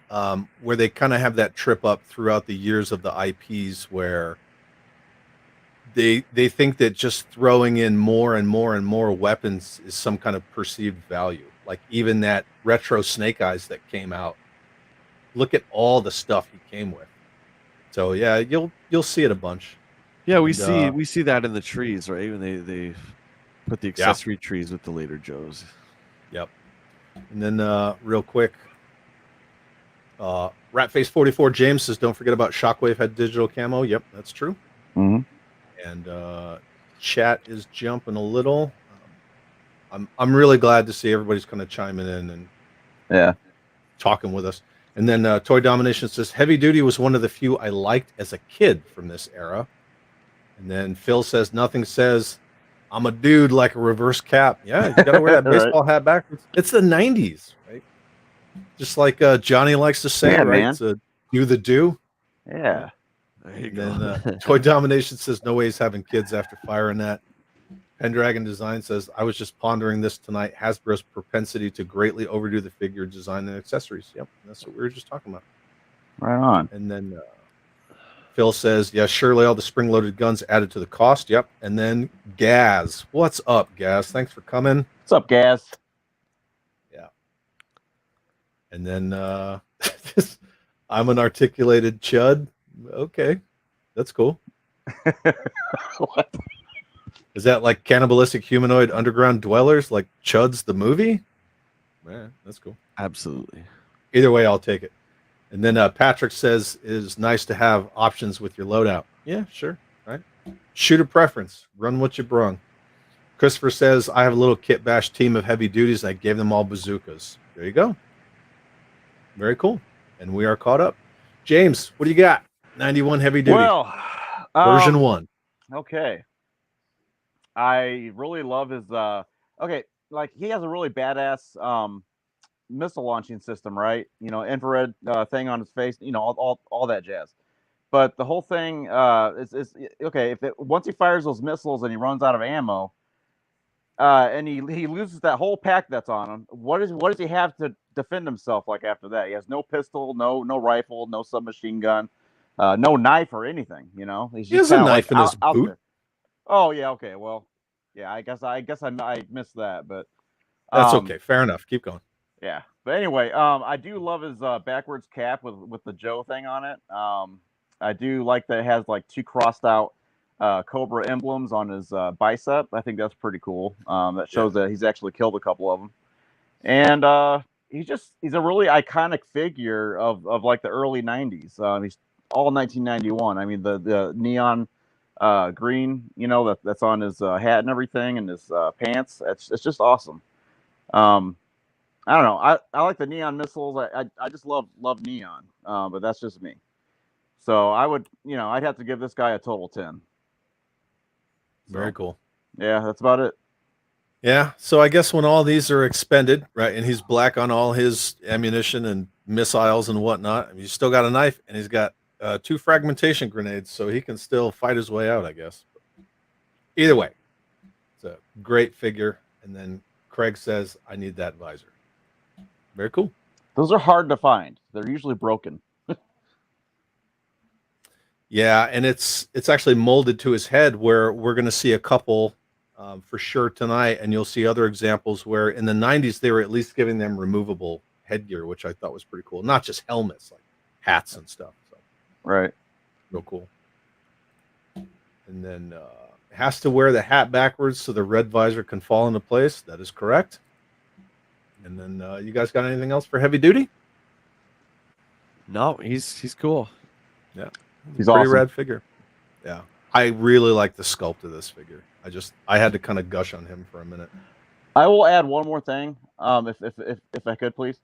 where they kind of have that trip up throughout the years of the IPs where they think that just throwing in more and more and more weapons is some kind of perceived value. Like even that retro Snake Eyes that came out. Look at all the stuff he came with. So yeah, you'll see it a bunch. Yeah, we see that in the trees, right? When they put the accessory trees with the later Joes. Yep. And then real quick, Ratface 44 James says, "Don't forget about Shockwave had digital camo." Yep, that's true. Mm-hmm. And chat is jumping a little. I'm really glad to see everybody's kind of chiming in and talking with us. And then Toy Domination says, "Heavy Duty was one of the few I liked as a kid from this era." And then Phil says, "Nothing says I'm a dude like a reverse cap." Yeah, you gotta wear that baseball hat backwards. It's the 90s, right? Just like Johnny likes to say, right? Man. So do the do. Yeah. There you And go. then Toy Domination says, "No way he's having kids after firing that." Pendragon Design says, "I was just pondering this tonight. Hasbro's propensity to greatly overdo the figure design and accessories." Yep, that's what we were just talking about. Right on. And then Phil says, "Yeah, surely all the spring-loaded guns added to the cost." Yep. And then Gaz, what's up, Gaz? Thanks for coming. What's up, Gaz? Yeah. And then I'm an articulated chud. Okay, that's cool. What? Is that like cannibalistic humanoid underground dwellers, like Chuds the movie? Man, that's cool. Absolutely. Either way, I'll take it. And then Patrick says, "It is nice to have options with your loadout." Yeah, sure. Right. Shooter preference. Run what you brung. Christopher says, "I have a little kit bash team of heavy duties. And I gave them all bazookas." There you go. Very cool. And we are caught up. James, what do you got? 91 heavy duty. Well, version 1. Okay. I really love his like he has a really badass missile launching system, right? You know, infrared thing on his face, you know, all that jazz. But the whole thing is okay, once he fires those missiles and he runs out of ammo, and he loses that whole pack that's on him, what does he have to defend himself like after that? He has no pistol, no rifle, no submachine gun, no knife or anything, you know. He's He has a knife in his boot. there. Oh yeah, okay. Well, yeah, I guess I missed that, but That's okay. Fair enough. Keep going. yeah. But anyway, I do love his backwards cap with the Joe thing on it. I do like that it has like 2 crossed out Cobra emblems on his bicep. I think that's pretty cool. That shows that he's actually killed a couple of them. And he's a really iconic figure of like the early 90s. He's all 1991. I mean the neon green, you know, that's on his hat and everything, and his pants. It's just awesome. I don't know. I like the neon missiles. I just love neon. But that's just me. So I'd have to give this guy a total 10. Very cool. Yeah, that's about it. Yeah. So I guess when all these are expended, right, and he's black on all his ammunition and missiles and whatnot, I mean, he's still got a knife and he's got 2 fragmentation grenades, so he can still fight his way out, I guess. Either way, it's a great figure. And then Craig says, "I need that visor." Very cool. Those are hard to find. They're usually broken. Yeah, and it's actually molded to his head, where we're going to see a couple for sure tonight, and you'll see other examples where in the 90s they were at least giving them removable headgear, which I thought was pretty cool. Not just helmets, like hats and stuff. So. Right. Real cool. And then has to wear the hat backwards so the red visor can fall into place. That is correct. And then you guys got anything else for heavy duty? No, he's cool. Yeah. He's pretty awesome. rad figure. Yeah. I really like the sculpt of this figure. I had to kind of gush on him for a minute. I will add one more thing, if I could, please.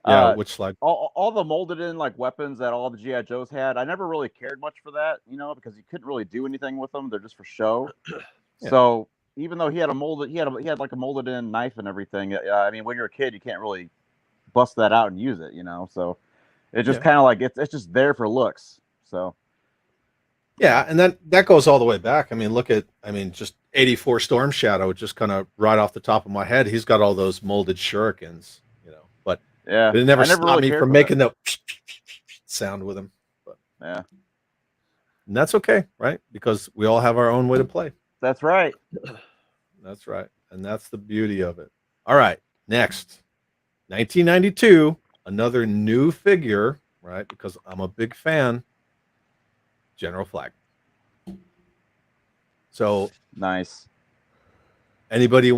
Yeah, which slide? All the molded in like weapons that all the GI Joes had, I never really cared much for that, you know, because you couldn't really do anything with them. They're just for show. Yeah. So even though he had like a molded in knife and everything, I mean, when you're a kid, you can't really bust that out and use it, you know. So it's just kind of like it's just there for looks. So Yeah, and that goes all the way back. I mean, just 84 Storm Shadow, just kind of right off the top of my head. He's got all those molded shurikens, but Yeah, it never I never stopped really me cared from for making the sound with him. But Yeah, and that's okay, right? Because we all have our own way to play. that's right. That's right. And that's the beauty of it. All right. Next, 1992, another new figure, right? Because I'm a big fan, General Flag. So, Nice. anybody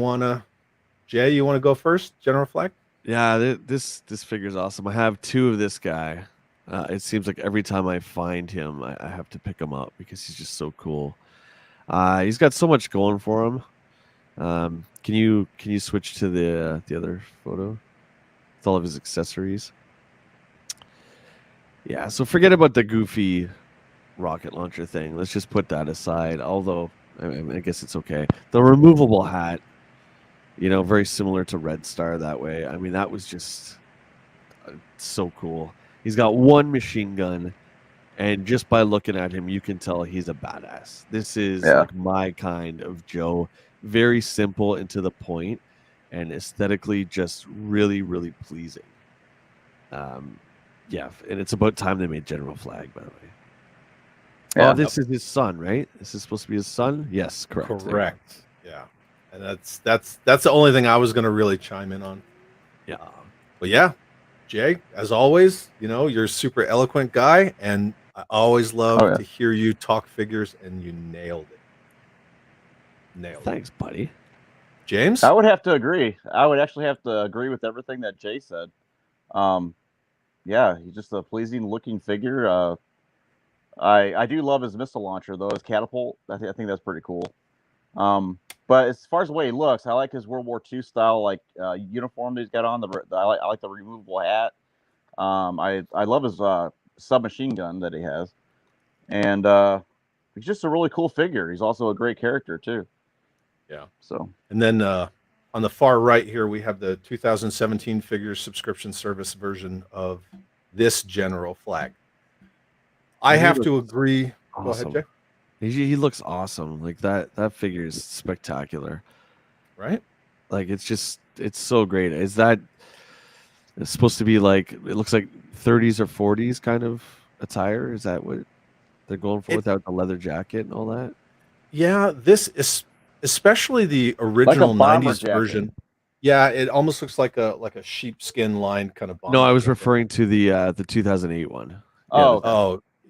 Jay, you want to go first? General Flag? Yeah, this figure's awesome. I have 2 of this guy. It seems like every time I find him, I have to pick him up because he's just so cool. He's got so much going for him. Can you switch to the other photo with all of his accessories? Yeah, so forget about the goofy rocket launcher thing. Let's just put that aside. Although I guess it's okay. The removable hat, very similar to Red Star that way. I mean, that was just so cool. He's got 1 machine gun, and just by looking at him, you can tell he's a badass. This is like my kind of Joe. Very simple and to the point, and aesthetically just really, really pleasing. Yeah, and it's about time they made General Flag, by the way. Yeah. Oh, this is his son, right? This is supposed to be his son? Yes, correct. Correct. Yeah. And that's the only thing I was going to really chime in on. Yeah. But yeah, Jay, as always, you're a super eloquent guy, and I always love to hear you talk figures, and you nailed it. Thanks, buddy. James? I would have to agree. I would actually have to agree with everything that Jay said. Yeah, he's just a pleasing looking figure. I do love his missile launcher though, his catapult. I think that's pretty cool. But as far as the way he looks, I like his World War II style uniform that he's got on. I like the removable hat. I love his submachine gun that he has, and he's just a really cool figure. He's also a great character too. Yeah. So, and then on the far right here, we have the 2017 figures subscription service version of this General Flag. I have to agree. Awesome. Go ahead, Jay. He looks awesome. Like that figure is spectacular. Right? Like it's so great. It's supposed to be like, it looks like 30s or 40s kind of attire. Is that what they're going for without the leather jacket and all that? Yeah, this is especially the original like 90s version. Yeah, it almost looks like a sheepskin lined kind of bomber. No, I was referring to the 2008 one.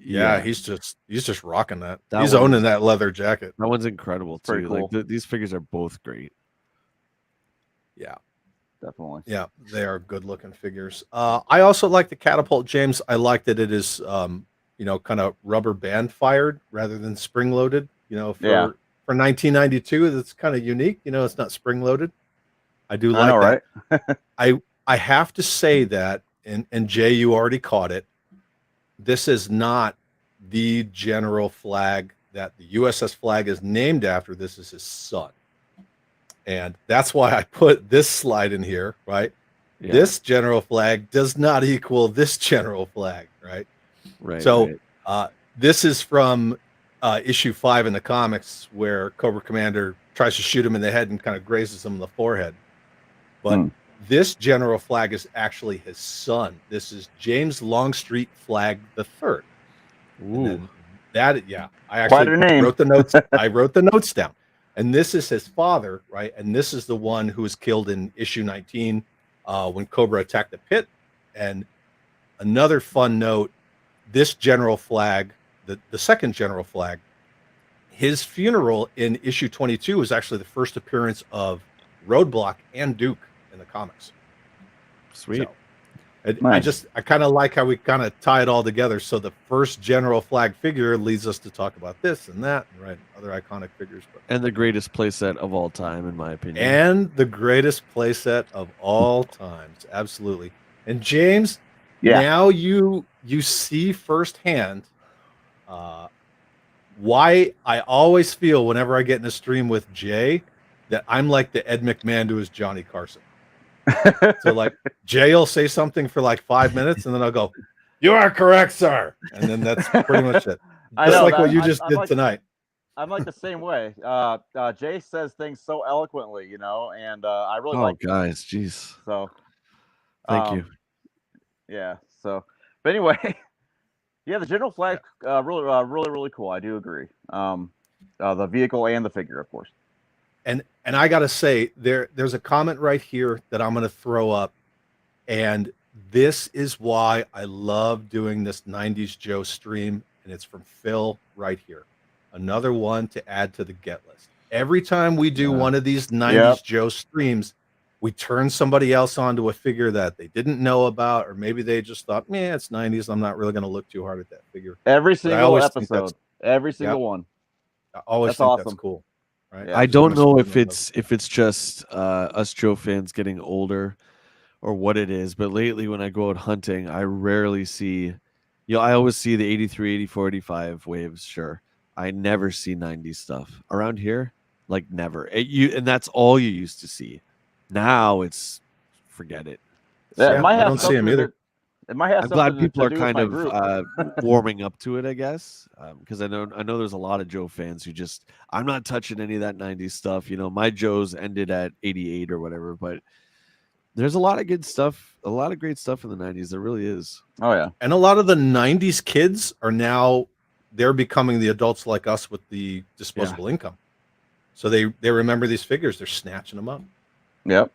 Yeah, he's just rocking that. That He's owning that leather jacket. That one's incredible too. Pretty cool. Like these figures are both great. Yeah, definitely. Yeah, they are good looking figures. I also like the catapult, James. I like that it is kind of rubber band fired rather than spring loaded. For 1992, that's kind of unique. It's not spring loaded. I do like that. Right? I have to say that, and Jay, you already caught it. This is not the General Flag that the USS Flag is named after. This is his son. And that's why I put this slide in here, right? Yeah. This General Flag does not equal this General Flag, right? Right. So this is from issue 5 in the comics, where Cobra Commander tries to shoot him in the head and kind of grazes him in the forehead. But this General Flag is actually his son. This is James Longstreet Flag III. Ooh. I actually wrote the notes. I wrote the notes down. And this is his father, right? And this is the one who was killed in issue 19 when Cobra attacked the pit. And another fun note, this General Flag, the second General Flag, his funeral in issue 22 was actually the first appearance of Roadblock and Duke in the comics. Sweet. So, nice. I kind of like how we kind of tie it all together. So the first General Flag figure leads us to talk about this and that, right? Other iconic figures. And the greatest playset of all time, in my opinion. And the greatest playset of all times. Absolutely. And James, now you see firsthand why I always feel whenever I get in a stream with Jay that I'm like the Ed McMahon to his Johnny Carson. So like Jay will say something for like 5 minutes and then I'll go, "You are correct, sir." And then that's pretty much it. I Just know, like that- what you I- just I'm did like- tonight. I'm like the same way. Jay says things so eloquently, you know, and I really Oh, like it. guys, jeez. So, Thank you. Yeah. So, but anyway, yeah, the general flag, really cool. I do agree. The vehicle and the figure, of course. And I gotta say, there's a comment right here that I'm gonna throw up, and this is why I love doing this 90s Joe stream, and it's from Phil right here. Another one to add to the get list. Every time we do one of these 90s Joe streams, we turn somebody else onto a figure that they didn't know about, or maybe they just thought, man, it's 90s. I'm not really going to look too hard at that figure. Every single always think episode, every single one. I always That's think awesome. that's cool. Right? Yeah. I Just don't wanna know spread if it's just us Joe fans getting older or what it is, but lately when I go out hunting, I rarely see, I always see the 83, 84, 85 waves, sure. I never see 90s stuff around here, like never. And that's all you used to see. Now it's forget it. That Yeah, might I have don't see something him to either. do- It might have I'm glad something people to are do kind with my of group. warming up to it, I guess, because I know there's a lot of Joe fans who just I'm not touching any of that 90s stuff. My Joes ended at 88 or whatever, but there's a lot of good stuff, a lot of great stuff in the 90s. There really is. Oh yeah, And a lot of the 90s kids are now, they're becoming the adults like us with the disposable income. So they remember these figures. They're snatching them up. yep,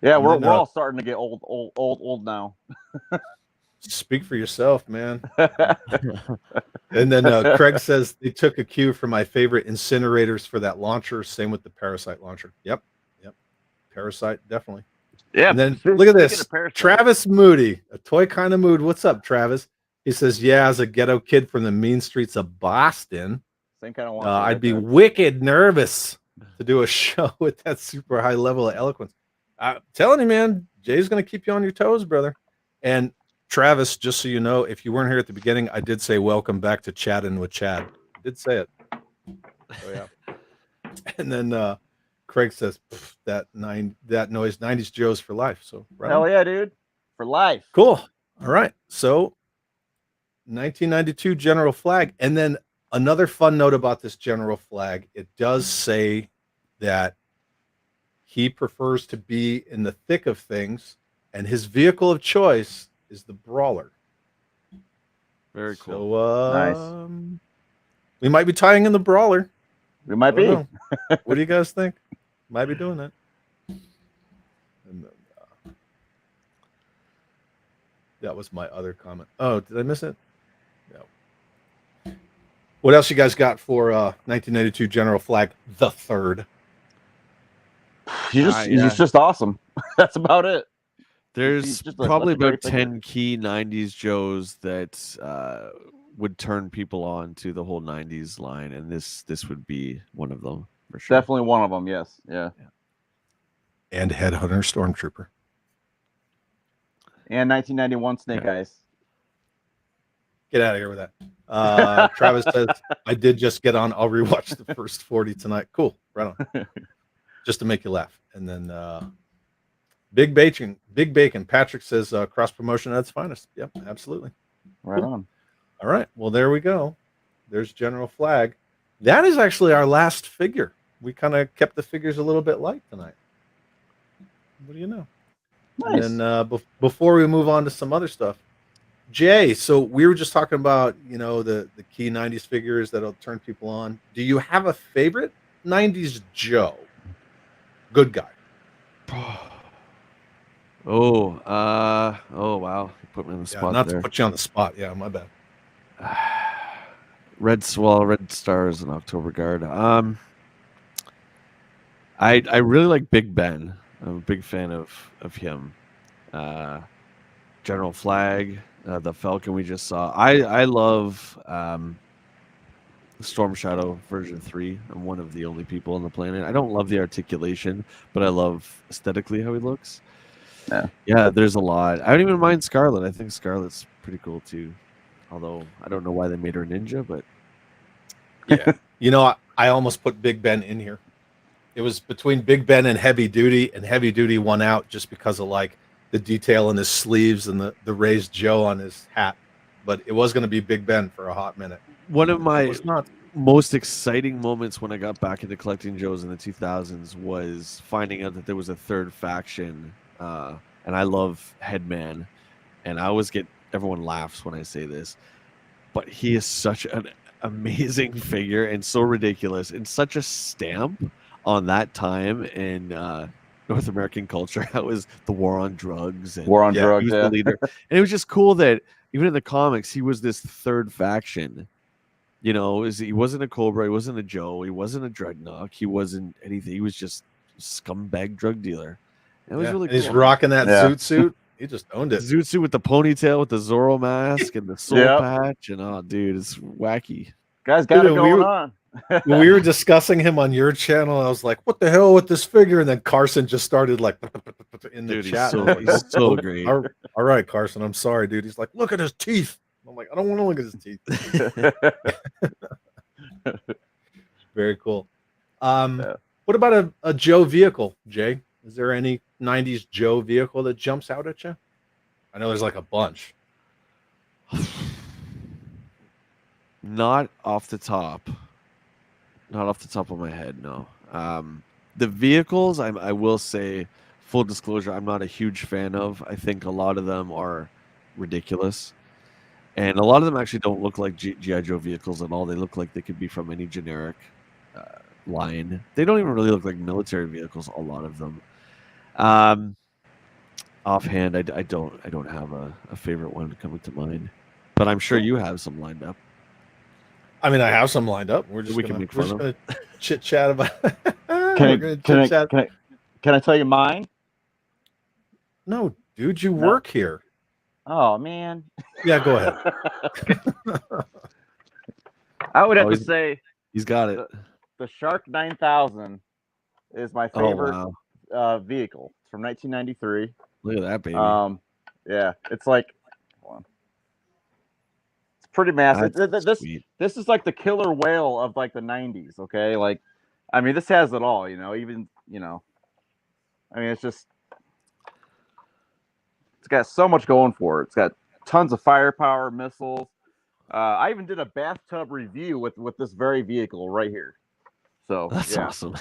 yeah. And We're then, all starting to get old now. Speak for yourself, man. And then Craig says they took a cue from my favorite incinerators for that launcher. Same with the Parasite launcher. Yep. Parasite, definitely. Yeah. And then speaking look at of this. Parasite- Travis Moody, a toy kind of mood. What's up, Travis? He says, yeah, as a ghetto kid from the mean streets of Boston, Same kind of one. I'd be wicked nervous to do a show with that super high level of eloquence. I'm telling you, man, Jay's going to keep you on your toes, brother. And Travis, just so you know, if you weren't here at the beginning, I did say welcome back to Chatting with Chad. I did say it. Oh yeah. And then Craig says that noise 90s Joe's for life. So right Hell on. yeah, dude, for life. Cool. All right. So 1992 General Flag. And then another fun note about this General Flag, it does say that he prefers to be in the thick of things, and his vehicle of choice is the Brawler. Very cool. So Nice. we might be tying in the Brawler. We might I don't be. know. What do you guys think? Might be doing that. And then, that was my other comment. Oh, did I miss it? No. What else you guys got for 1992 General Flag the Third? He's just awesome. That's about it. There's just probably that's a great about 10 key 90s Joes that would turn people on to the whole 90s line, and this would be one of them for sure. Definitely one of them. Yes. Yeah. And Headhunter Stormtrooper. And 1991 Snake Eyes. Get out of here with that. Travis says, I did just get on. I'll rewatch the first 40 tonight. Cool. Right on. Just to make you laugh. And then Big Bacon. Patrick says cross promotion at its finest. Yep, absolutely. Right Cool. on. All right. Well, there we go. There's General Flag. That is actually our last figure. We kind of kept the figures a little bit light tonight. What do you know? Nice. And then before we move on to some other stuff, Jay, so we were just talking about, the key 90s figures that'll turn people on. Do you have a favorite 90s Joe? Good guy. Oh wow. You put me on the spot not there. to put you on the spot. Yeah, my bad. Red Stars and October Guard. I really like Big Ben. I'm a big fan of him. General Flag, the Falcon we just saw. I love Storm Shadow version 3. I'm one of the only people on the planet. I don't love the articulation, but I love aesthetically how he looks. Yeah, there's a lot. I don't even mind Scarlet. I think Scarlet's pretty cool too. Although I don't know why they made her a ninja, but yeah. I almost put Big Ben in here. It was between Big Ben and Heavy Duty, and Heavy Duty won out just because of like the detail in his sleeves and the raised Joe on his hat. But it was going to be Big Ben for a hot minute. One of my It's not. most exciting moments when I got back into collecting Joes in the 2000s was finding out that there was a third faction. And I love Headman, and I always get everyone laughs when I say this, but he is such an amazing figure and so ridiculous and such a stamp on that time in North American culture. That was the war on drugs. And War on Yeah, drugs. he was Yeah. the leader, and it was just cool that even in the comics he was this third faction. You know, he wasn't a Cobra, he wasn't a Joe, he wasn't a Dreadnought, he wasn't anything. He was just a scumbag drug dealer. It was Yeah, really and cool. he's rocking that Yeah. zoot suit. He just owned it. Zoot suit with the ponytail, with the Zorro mask, and the soul Yep. patch, and oh, dude, it's wacky. Guys got Dude, it we going were- on. When we were discussing him on your channel, I was like, "What the hell with this figure?" And then Carson just started like in the Dude, chat. he's so great. All right, Carson. I'm sorry, dude. He's like, "Look at his teeth." I'm like, "I don't want to look at his teeth." Very cool. Yeah. What about a Joe vehicle, Jay? Is there any 90s Joe vehicle that jumps out at you? I know there's like a bunch. Not off the top. Not off the top of my head, no. The vehicles, I will say, full disclosure, I'm not a huge fan of. I think a lot of them are ridiculous. And a lot of them actually don't look like G.I. Joe vehicles at all. They look like they could be from any generic line. They don't even really look like military vehicles, a lot of them. Offhand, I don't have a favorite one coming to mind. But I'm sure you have some lined up. I mean, I have some lined up. We're just We gonna, can make we're fun just gonna chit chat about. Can I tell you mine? No, dude, you No. work here. Oh man. Yeah, go ahead. I would have Oh, to he's- say He's got it. the Shark 9000 is my Oh, favorite wow. vehicle. It's from 1993. Look at that, baby. Yeah, it's like, hold on. It's pretty massive. That's sweet. This is like the killer whale of like the 90s. Okay, like, I mean, this has it all. You know, even I mean, it's got so much going for it. It's got tons of firepower, missiles. I even did a bathtub review with this very vehicle right here. So That's yeah. awesome.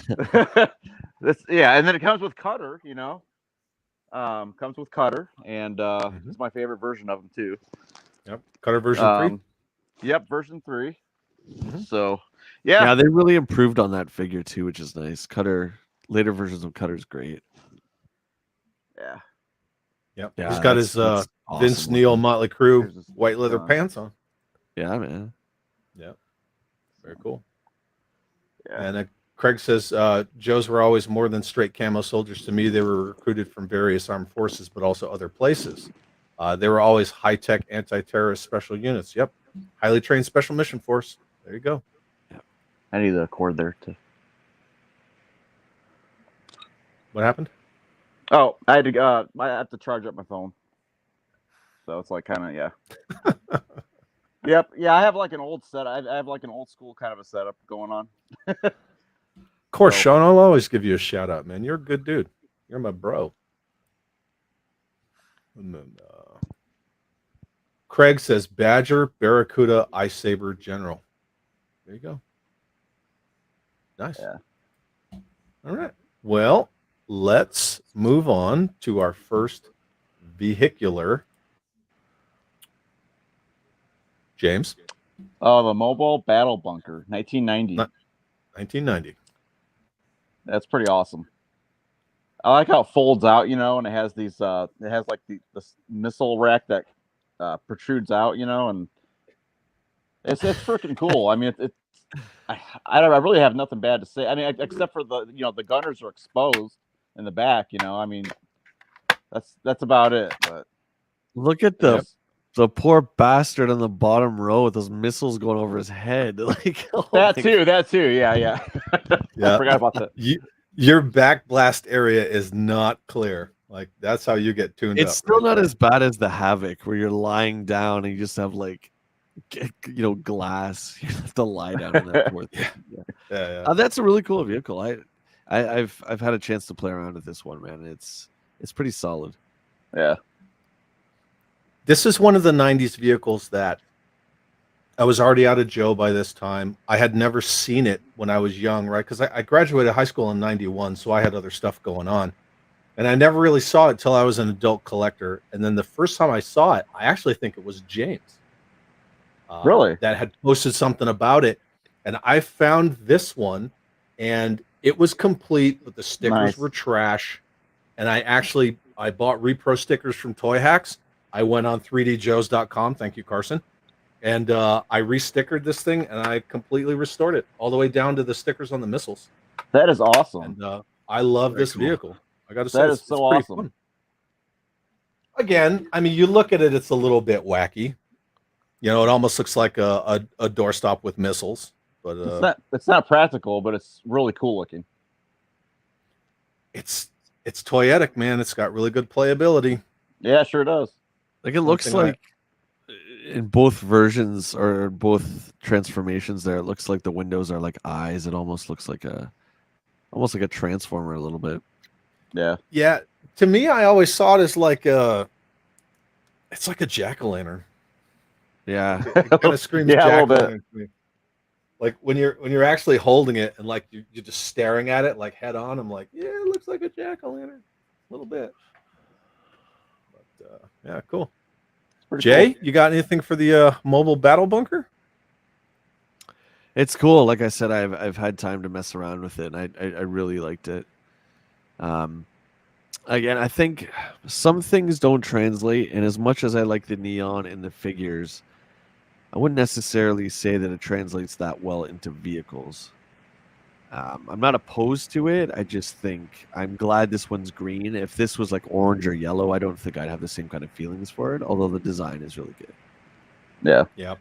And then it comes with Cutter, comes with Cutter, and it's my favorite version of him too. Yep, Cutter version 3. Yep, version 3. Mhm. So Yeah, they really improved on that figure too, which is nice. Later versions of Cutter's great. yeah. Yep, Yeah, he's got his that's Vince awesome Neil looking. Motley Crue Here's his white leather gun. pants on. Yeah, man. Yep, very cool. Yeah. And Craig says Joes were always more than straight camo soldiers to me. They were recruited from various armed forces, but also other places. They were always high-tech anti-terrorist special units. Yep, highly trained special mission force. There you go. I need the cord there too. What happened? Oh, I had to charge up my phone. So it's like kind of yeah. Yep. Yeah, I have like an old set. I have like an old school kind of a setup going on. Of course, So- Sean, I'll always give you a shout out, man. You're a good dude. You're my bro. And then, Craig says Badger, Barracuda, Ice Saber, General. There you go. Nice. Yeah. All right. Well, let's move on to our first vehicular. James, The mobile battle bunker, 1990. 1990. That's pretty awesome. I like how it folds out, and it has these. It has like this missile rack that protrudes out, and it's freaking cool. I mean, I really have nothing bad to say. I mean, except for the gunners are exposed in the back. I mean, that's about it. But Look at the poor bastard on the bottom row with those missiles going over his head. Like that too. Yeah. I forgot about that. Your back blast area is not clear. Like that's how you get tuned up. It's still right not there. as bad as the Havoc, where you're lying down and you just have like, glass. You have to lie down in that poor thing. Yeah. That's a really cool vehicle. I've had a chance to play around with this one, man. It's pretty solid. Yeah. This is one of the 90s vehicles that I was already out of Joe by this time. I had never seen it when I was young, right? Because I graduated high school in '91, so I had other stuff going on. And I never really saw it till I was an adult collector. And then the first time I saw it, I actually think it was James. Really? That had posted something about it. And I found this one, and it was complete, but the stickers were trash. And I bought repro stickers from Toy Hacks. I went on 3djoes.com. Thank you, Carson. And I re-stickered this thing, and I completely restored it all the way down to the stickers on the missiles. That is awesome. And I love this vehicle. I got to say, that is it's so pretty awesome. fun. Again, I mean, you look at it, it's a little bit wacky. You know, it almost looks like a doorstop with missiles. But it's not practical, but it's really cool looking. It's toyetic, man. It's got really good playability. Yeah, it sure does. Like it looks like in both versions or both transformations there, it looks like the windows are like eyes. It almost looks like a transformer a little bit. Yeah. Yeah. To me, I always saw it as like it's like a jack-o'-lantern. Yeah. It kind of screams Yeah, a little jack-o'-lantern to me. Like when you're actually holding it and like you're just staring at it like head on, I'm like, yeah, it looks like a jack-o'-lantern a little bit. But yeah, cool. Jay, cool. You got anything for the mobile battle bunker? It's cool. Like I said, I've had time to mess around with it, and I really liked it. Again, I think some things don't translate, and as much as I like the neon and the figures, I wouldn't necessarily say that it translates that well into vehicles. I'm not opposed to it. I just think I'm glad this one's green. If this was like orange or yellow, I don't think I'd have the same kind of feelings for it, although the design is really good. Yeah. Yeah.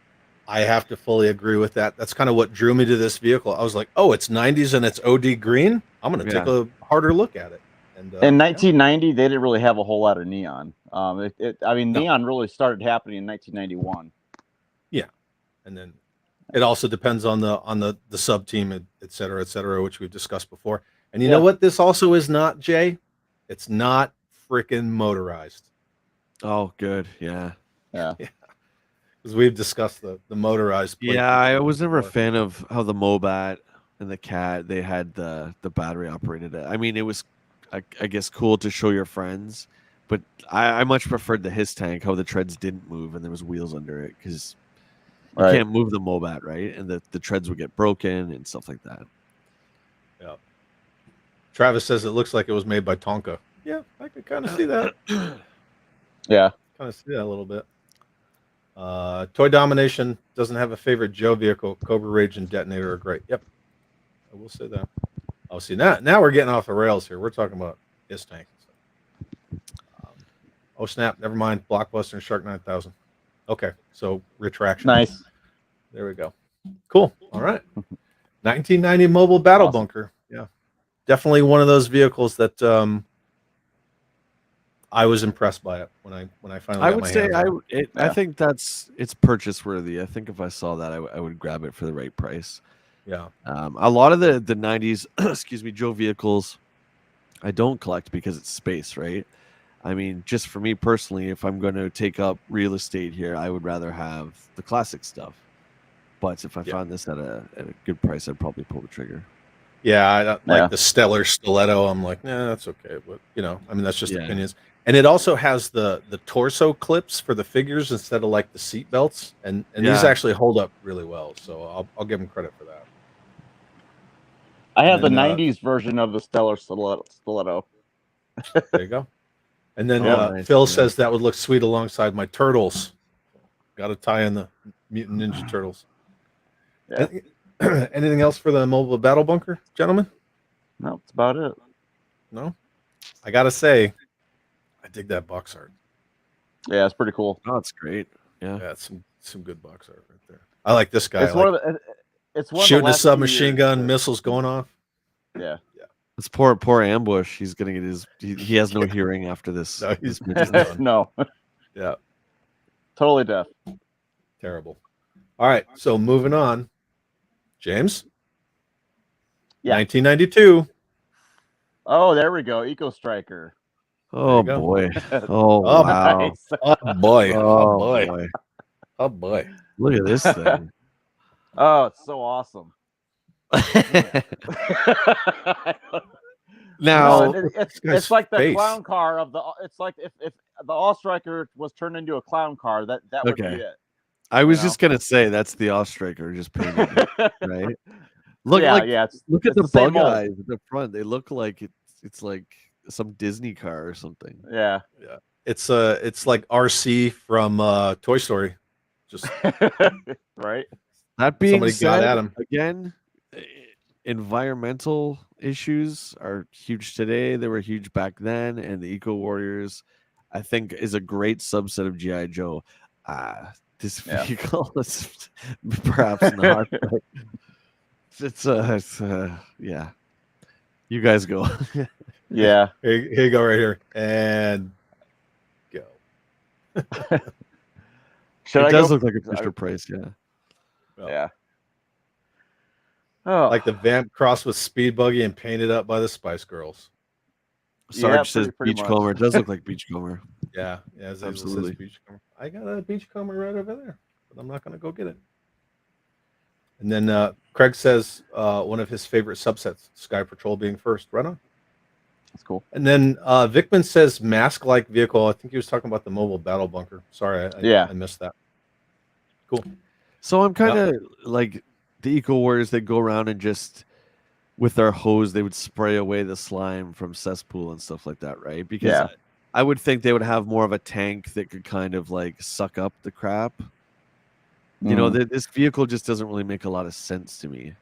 I have to fully agree with that. That's kind of what drew me to this vehicle. I was like, oh, it's 90s and it's OD green. I'm going to take a harder look at it. And in 1990, they didn't really have a whole lot of neon. Neon really started happening in 1991. Yeah. And then it also depends on the sub team, et cetera, which we've discussed before. And you know what this also is not, Jay? It's not freaking motorized. Oh, good. Yeah. Yeah. Because we've discussed the motorized. Yeah, I was never a fan of how the Mobat and the Cat, they had the battery operated. I mean, it was, I guess, cool to show your friends, but I much preferred the His tank, how the treads didn't move and there was wheels under it, because you can't move the Mobat, right? And the treads would get broken and stuff like that. Yeah. Travis says it looks like it was made by Tonka. Yeah, I could kind of see that. Yeah. Kind of see that a little bit. Toy Domination doesn't have a favorite Joe vehicle. Cobra Rage and Detonator are great. Yep. I will say that. Oh, see, now we're getting off the rails here. We're talking about His tank. Oh, snap. Never mind. Blockbuster and Shark 9000. Okay. So retraction. Nice. There we go. Cool. All right. 1990 Mobile Battle Bunker. Yeah. Definitely one of those vehicles that I was impressed by it when I finally. I would say I think it's purchase worthy. I think if I saw that, I would grab it for the right price. Yeah. A lot of the 90s, excuse me, Joe vehicles, I don't collect because it's space, right? I mean, just for me personally, if I'm going to take up real estate here, I would rather have the classic stuff. But if I found this at a good price, I'd probably pull the trigger. Yeah, like the Stellar Stiletto. I'm like, nah, that's okay. But I mean, that's just opinions. And it also has the torso clips for the figures instead of like the seat belts, and these actually hold up really well. So I'll give them credit for that. I have the 90s version of the Stellar Stiletto. There you go. And then Phil says that would look sweet alongside my turtles. Got to tie in the Mutant Ninja Turtles. Yeah. Anything else for the Mobile Battle Bunker, gentlemen? No, that's about it. No? I got to say, I dig that box art. Yeah, it's pretty cool. Oh, it's great. Yeah, it's some good box art right there. I like this guy. It's one of the. It's one shooting of the a submachine gun, missiles going off. Yeah. It's poor Ambush. He's gonna get his. He has no hearing after this. No, he's no. Yeah. Totally deaf. Terrible. All right, so moving on. James. Yeah. 1992. Oh, there we go. Eco Striker. Oh boy. Oh wow. Nice. Oh boy. Oh boy. Oh boy. Look at this thing. Oh, it's so awesome. Now, It's like the face. clown car of the. It's like if the All Striker was turned into a clown car, that would be Okay. it. I was you know? just gonna say that's the Ostriker just painted, right? Look, yeah, like, yeah. look at it's the the same bug mold. eyes at the front. They look like it's like some Disney car or something. Yeah. It's like RC from Toy Story. Just Right. That being Somebody said, got at him. again, environmental issues are huge today. They were huge back then, and the Eco Warriors, I think, is a great subset of GI Joe. This vehicle is perhaps not. But it's yeah. You guys go. Yeah. Here you go, right here, and go. Should It I does go? look like a Fisher Price, yeah. Yeah. Oh, Like the Vamp crossed with Speed Buggy and painted up by the Spice Girls. Sarge says pretty much. Beachcomber. It does look like Beachcomber. Yeah, as Absolutely. says Beachcomber. I got a Beachcomber right over there, but I'm not going to go get it. And then Craig says one of his favorite subsets, Sky Patrol being first. Right on. That's cool. And then Vickman says mask-like vehicle. I think he was talking about the mobile battle bunker. Sorry, I missed that. Cool. So I'm kind of like the Eco Warriors. They go around and just with their hose, they would spray away the slime from cesspool and stuff like that, right? Because I would think they would have more of a tank that could kind of like suck up the crap. You know, this vehicle just doesn't really make a lot of sense to me.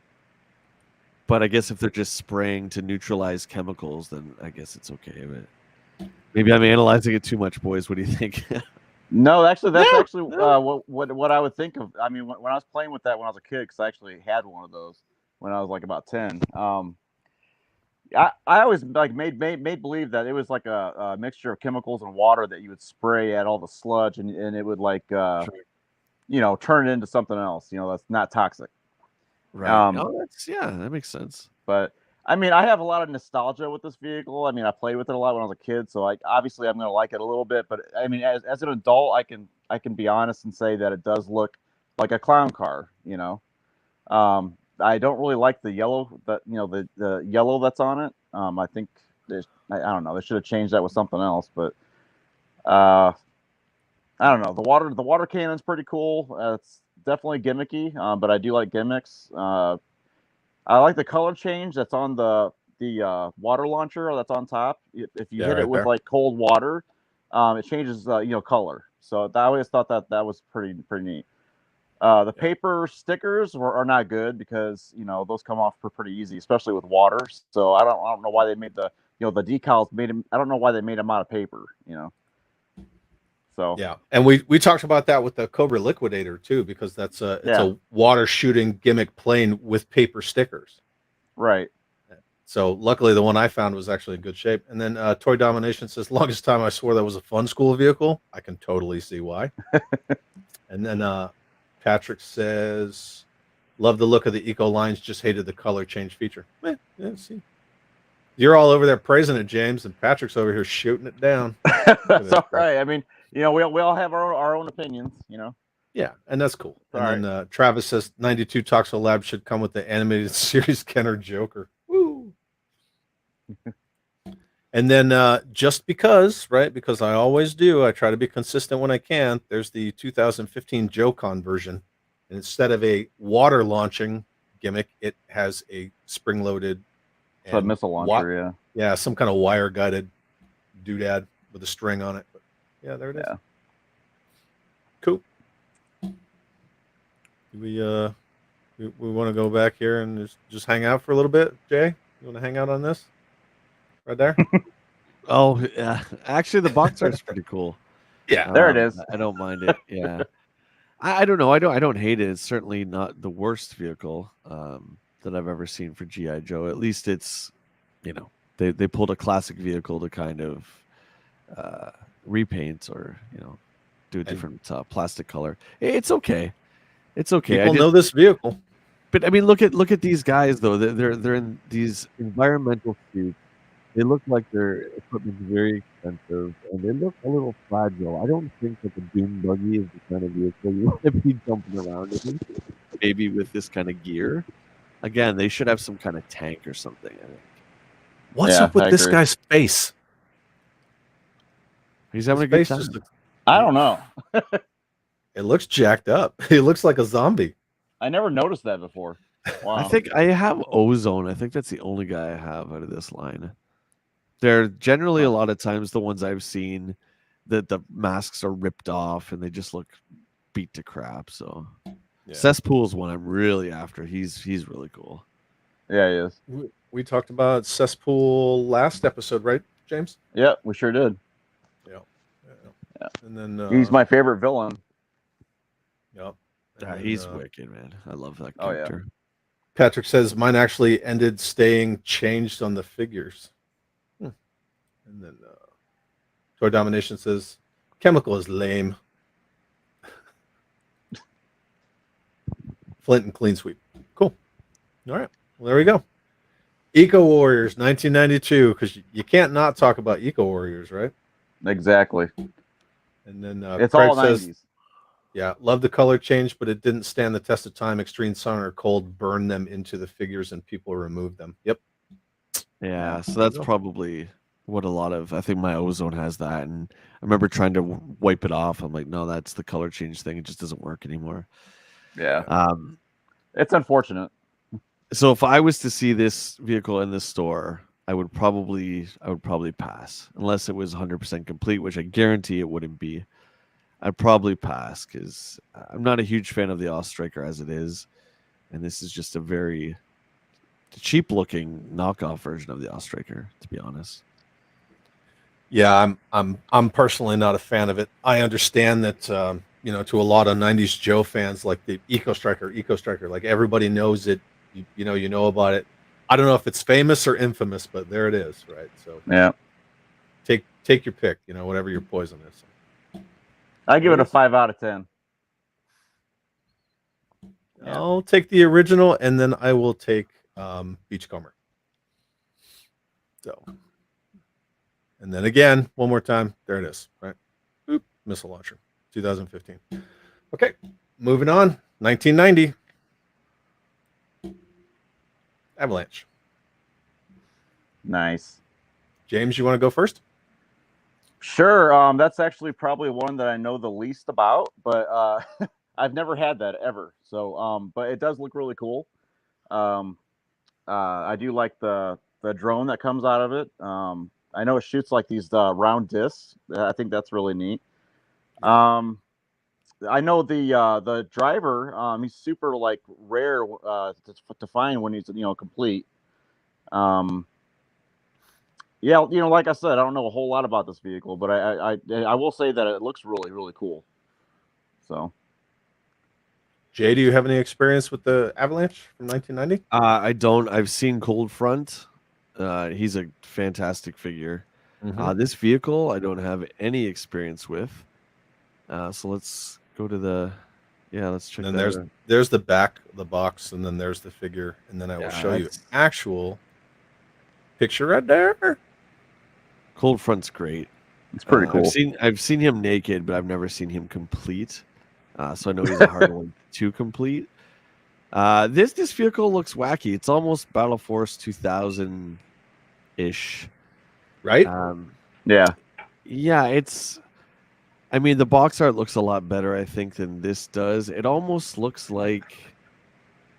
But I guess if they're just spraying to neutralize chemicals, then I guess it's okay. But maybe I'm analyzing it too much, boys. What do you think? No, actually, that's actually what I would think of. I mean, when I was playing with that when I was a kid, because I actually had one of those when I was like about 10. I always like made believe that it was like a mixture of chemicals and water that you would spray at all the sludge, and it would like turn it into something else. That's not toxic. Right. That makes sense. But I mean, I have a lot of nostalgia with this vehicle. I mean, I played with it a lot when I was a kid, so obviously I'm going to like it a little bit. But I mean, as an adult, I can be honest and say that it does look like a clown car. I don't really like the yellow, the yellow that's on it. I think I don't know. They should have changed that with something else. But I don't know. The water cannon's pretty cool. It's definitely gimmicky, but I do like gimmicks. I like the color change that's on the water launcher that's on top. If you hit it with like cold water, it changes color. So I always thought that was pretty neat. The paper stickers are not good because those come off pretty easy, especially with water. So I don't know why they made the decals made them. I don't know why they made them out of paper. So yeah, and we talked about that with the Cobra Liquidator too, because it's a water shooting gimmick plane with paper stickers. Right. So luckily the one I found was actually in good shape. And then Toy Domination says, longest time I swore that was a fun school vehicle. I can totally see why. And then Patrick says, love the look of the Eco lines, just hated the color change feature. See. You're all over there praising it, James, and Patrick's over here shooting it down. That's all right. I mean, we all have our own opinions, Yeah, and that's cool. All and then Travis says 92 Toxo Lab should come with the animated series Kenner Joker. Woo! And then just because I always do, I try to be consistent when I can. There's the 2015 JoeCon version. And instead of a water launching gimmick, it has a spring-loaded missile launcher, yeah, some kind of wire-guided doodad with a string on it. But yeah, there it is. Yeah. Cool. We want to go back here and just hang out for a little bit, Jay? You want to hang out on this? Right there? Oh, yeah. Actually, the box art's pretty cool. Yeah. There it is. I don't mind it. Yeah. I don't know. I don't hate it. It's certainly not the worst vehicle that I've ever seen for GI Joe. At least it's, they pulled a classic vehicle to kind of repaint or do a different plastic color. It's okay. It's okay. People know this vehicle. But I mean, look at these guys though. They're in these environmental suits They look like their equipment's very expensive, and they look a little fragile. I don't think that the Doom Buggy is the kind of vehicle you want to be jumping around in. Maybe with this kind of gear. Again, they should have some kind of tank or something, I think. What's Yeah, up with I this agree. guy's face? He's having His a good face time. just looks- I don't know. it looks jacked up. He looks like a zombie. I never noticed that before. Wow. I think I have Ozone. I think that's the only guy I have out of this line. They're generally a lot of times the ones I've seen that the masks are ripped off and they just look beat to crap. So Cesspool's one I'm really after. He's really cool. Yeah, he is. We talked about Cesspool last episode, right, James? Yeah, we sure did. Yeah. And then He's my favorite villain. Yep. Yeah, he's wicked, man. I love that Oh, yeah. character. Patrick says mine actually ended staying changed on the figures. And then Toy Domination says Chemical is lame. Flint and Clean Sweep. Cool. All right. Well, there we go. Eco Warriors 1992, because you can't not talk about Eco Warriors, right? Exactly. And then It's Craig all says, 90s. yeah, love the color change, but it didn't stand the test of time. Extreme sun or cold burned them into the figures and people removed them. Yep. Yeah, so that's probably what a lot of, I think my Ozone has that, and I remember trying to wipe it off. I'm like, no, that's the color change thing. It just doesn't work anymore. Yeah. It's unfortunate. So if I was to see this vehicle in the store, I would probably pass unless it was 100% complete, which I guarantee it wouldn't be. I'd probably pass because I'm not a huge fan of the Ostriker as it is, and this is just a very cheap-looking knockoff version of the Ostriker, to be honest. Yeah, I'm personally not a fan of it. I understand that to a lot of 90s Joe fans, like the Eco Striker, like everybody knows it. You know about it. I don't know if it's famous or infamous, but there it is, right? So yeah, take your pick, whatever your poison is. I give it a 5 out of 10. Yeah. I'll take the original, and then I will take Beachcomber. So, and then again, one more time, there it is, right? Oop, missile launcher, 2015. Okay, moving on, 1990. Avalanche. Nice. James, you want to go first? Sure. That's actually probably one that I know the least about, but I've never had that ever. So, but it does look really cool. I do like the drone that comes out of it. I know it shoots like these round discs. I think that's really neat. I know the driver. He's super like rare to find when he's complete. Yeah, like I said, I don't know a whole lot about this vehicle, but I will say that it looks really, really cool. So, Jay, do you have any experience with the Avalanche from 1990? I don't. I've seen Cold Front. He's a fantastic figure. Mm-hmm. This vehicle, I don't have any experience with. So let's go to the. Yeah, let's check. And that there's the back of the box, and then there's the figure, and then I will show you actual picture right there. Cold Front's great. It's pretty cool. I've seen him naked, but I've never seen him complete. So I know he's a hard one to complete. This vehicle looks wacky. It's almost Battle Force 2000 ish, right? Yeah. It's. I mean, the box art looks a lot better, I think, than this does. It almost looks like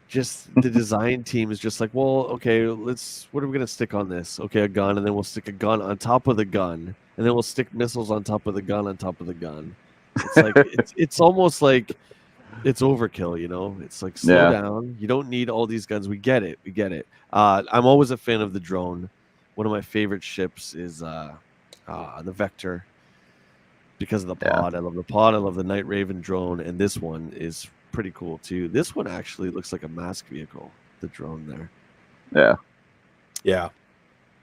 just the design team is just like, well, okay, what are we gonna stick on this? Okay, a gun, and then we'll stick a gun on top of the gun, and then we'll stick missiles on top of the gun on top of the gun. It's like it's almost like it's overkill, It's like slow down. You don't need all these guns. We get it. I'm always a fan of the drone. One of my favorite ships is the Vector because of the pod. I love the pod. I love the Night Raven drone, and this one is pretty cool too. This one actually looks like a mask vehicle. The drone there. Yeah.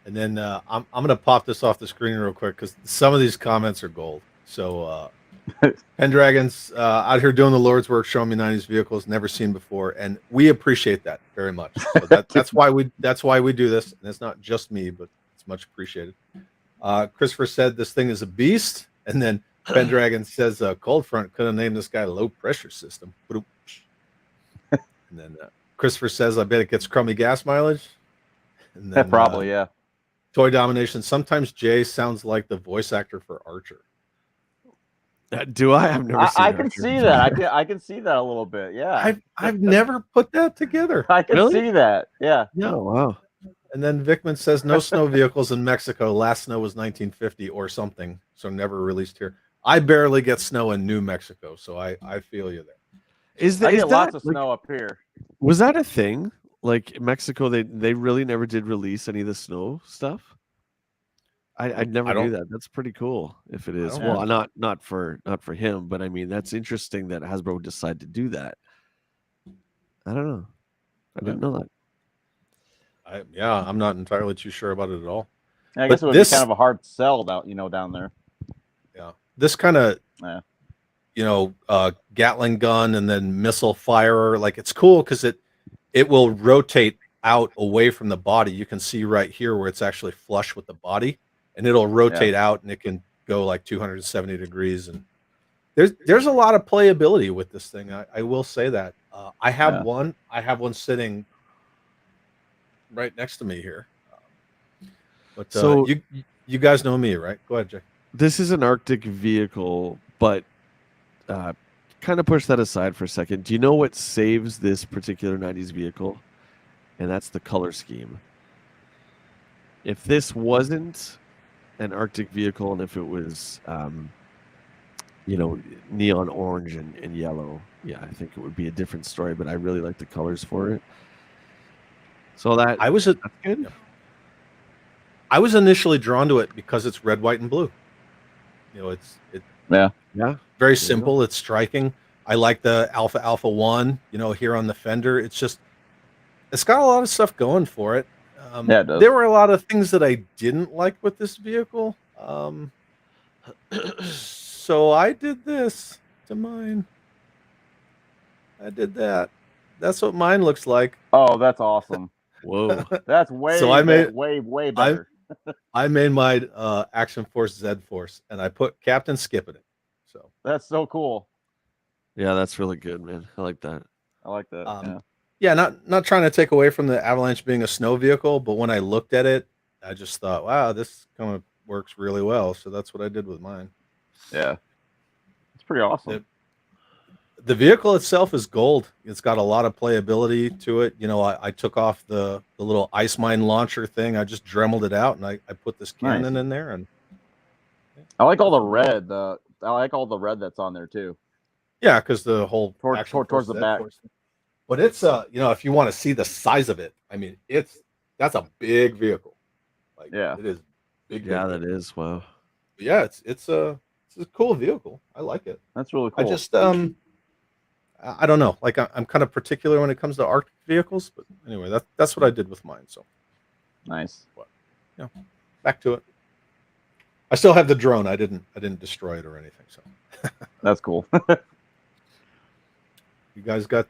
And then I'm gonna pop this off the screen real quick because some of these comments are gold. So Pendragon's out here doing the Lord's work, showing me 90s vehicles never seen before, and we appreciate that very much. So that's why we do this, and it's not just me, but it's much appreciated. Christopher said this thing is a beast, and then Pendragon says Cold Front could have named this guy Low Pressure System. And then Christopher says, I bet it gets crummy gas mileage. And then, Probably, yeah. Toy Domination. Sometimes Jay sounds like the voice actor for Archer. Do I? I've never seen I can Archer. see that. I can see that a little bit. Yeah. I've never put that together. I can Really? see that. Yeah. No, wow. And then Vickman says no snow vehicles in Mexico. Last snow was 1950 or something, so never released here. I barely get snow in New Mexico, so I feel you there. I get lots of snow up here. Was that a thing? Like in Mexico, they really never did release any of the snow stuff. I never knew that. That's pretty cool. If it is, well, not for him, but I mean that's interesting that Hasbro decided to do that. I don't know. I didn't know that. I'm not entirely too sure about it at all. Yeah, I guess it would be kind of a hard sell down there. Yeah, this kind of Gatling gun and then missile firer, like it's cool because it will rotate out away from the body. You can see right here where it's actually flush with the body, and it'll rotate out and it can go like 270 degrees. And there's a lot of playability with this thing. I will say that. I have one sitting right next to me here. But so you guys know me, right? Go ahead, Jay. This is an Arctic vehicle, but kind of push that aside for a second. Do you know what saves this particular 90s vehicle? And that's the color scheme. If this wasn't an Arctic vehicle, and if it was, neon orange and yellow, I think it would be a different story. But I really like the colors for it. So that's good. I was initially drawn to it because it's red, white, and blue. Very simple. It's striking. I like the Alpha 1. Here on the fender, it's got a lot of stuff going for it. It does. There were a lot of things that I didn't like with this vehicle. So I did this to mine. I did that. That's what mine looks like. Oh, that's awesome. Whoa. That's way way better. I made my Action Force Z Force, and I put Captain Skip in it. So that's so cool. Yeah, that's really good, man. I like that. I like that. Not trying to take away from the Avalanche being a snow vehicle, but when I looked at it, I just thought, wow, this kind of works really well. So that's what I did with mine. Yeah, it's pretty awesome. The vehicle itself is gold. It's got a lot of playability to it. I took off the little ice mine launcher thing. I just dremeled it out, and I put this cannon in there. And I like all the red. I like all the red that's on there too. Yeah, because the whole towards the back. But it's if you want to see the size of it, I mean, that's a big vehicle. Like, it is big. Yeah, that is. Wow. But yeah, it's a cool vehicle. I like it. That's really cool. I just I don't know. Like I'm kind of particular when it comes to Arctic vehicles, but anyway, that's what I did with mine. So nice. But, back to it. I still have the drone. I didn't destroy it or anything. So that's cool. You guys got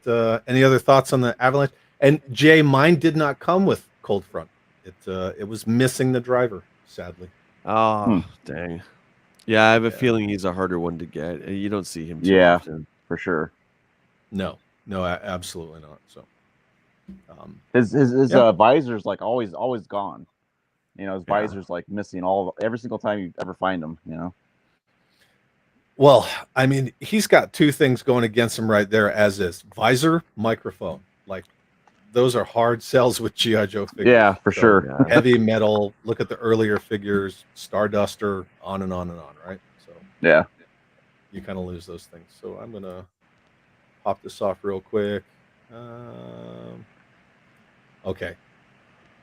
any other thoughts on the Avalanche? And Jay, mine did not come with cold front. It was missing the driver, sadly. Oh, dang. Yeah, I have a feeling he's a harder one to get. You don't see him too often. For sure. No, absolutely not. So his visor's like always gone. His visor's like missing every single time you ever find him, Well, I mean, he's got two things going against him right there as is. Visor, microphone. Like, those are hard sells with G.I. Joe figures. Yeah, for sure. Heavy metal. Look at the earlier figures, Starduster, on and on and on, right? So yeah, you kind of lose those things. So I'm going to pop this off real quick. Okay.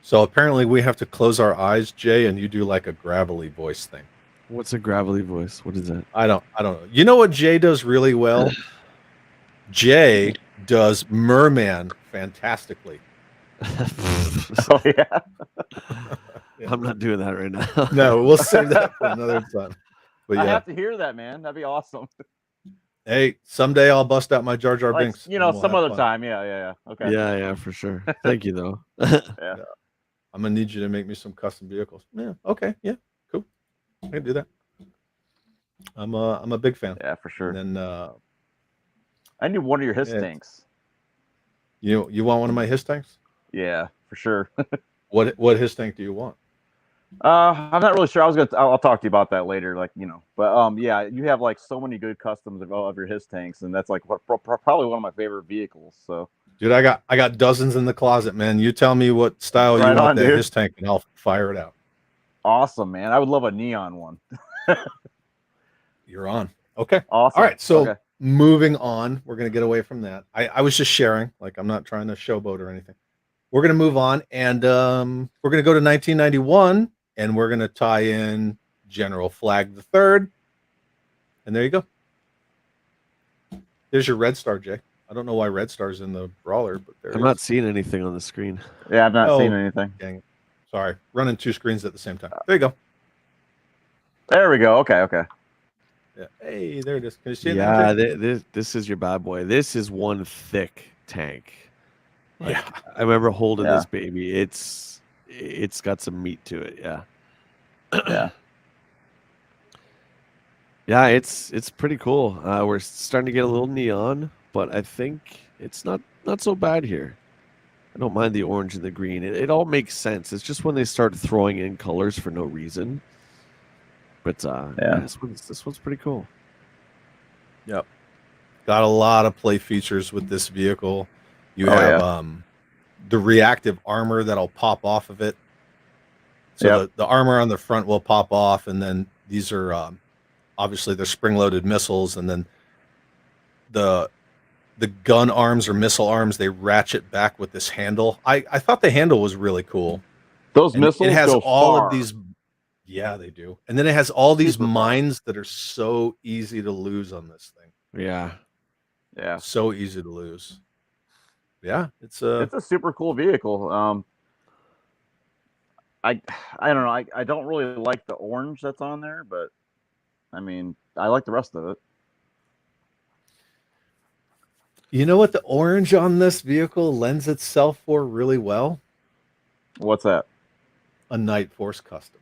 So apparently we have to close our eyes, Jay, and you do like a gravelly voice thing. What's a gravelly voice? What is that? I don't know. You know what Jay does really well? Jay does Merman fantastically. Oh yeah. I'm not doing that right now. No, we'll save that for another time. But I have to hear that, man. That'd be awesome. Hey, someday I'll bust out my Jar Jar Binks. Some other time. Yeah. Okay. Yeah, for sure. Thank you, though. Yeah. I'm gonna need you to make me some custom vehicles. Yeah, okay, yeah, cool. I can do that. I'm a big fan. Yeah, for sure. And then I need one of your his yeah, tanks. you want one of my his tanks? Yeah, for sure. What his tank do you want? I'm not really sure. I'll talk to you about that later, like, you know. But yeah, you have like so many good customs of your his tanks, and that's like probably one of my favorite vehicles. So, Dude, I got dozens in the closet, man. You tell me what style Right you want on, that dude. his tank, and I'll fire it out. awesome, man! I would love a neon one. You're on. Okay. Awesome. All right. So Okay. moving on, we're gonna get away from that. I was just sharing, like I'm not trying to showboat or anything. We're gonna move on, and we're gonna go to 1991, and we're gonna tie in General Flag III, and there you go. There's your Red Star, Jay. I don't know why Red Star's in the Brawler, but there I'm not seeing anything on the screen. Yeah, I've not Oh. seen anything. Dang it. Sorry, running two screens at the same time. There you go. There we go. Okay. Yeah. Hey, there it is. Can you see it? Yeah, now, Jay? this is your bad boy. This is one thick tank. Like, Yeah. I remember holding Yeah. this baby. It's got some meat to it. Yeah. Yeah. Yeah, it's pretty cool. We're starting to get a little neon, but I think it's not so bad here. I don't mind the orange and the green. It all makes sense. It's just when they start throwing in colors for no reason. But yeah, this one's pretty cool. Yep. Got a lot of play features with this vehicle. You Oh, have yeah. the reactive armor that'll pop off of it. So Yep. the armor on the front will pop off, and then these are obviously they're spring-loaded missiles, and then the gun arms or missile arms, they ratchet back with this handle. I thought the handle was really cool. Those And missiles it has go all far. of these. Yeah, they do. And then it has all these Super far. mines that are so easy to lose on this thing. Yeah. Yeah. So easy to lose. Yeah, it's It's a super cool vehicle. I don't know. I don't really like the orange that's on there, but I mean, I like the rest of it. You know what the orange on this vehicle lends itself for really well? What's that? A Night Force custom.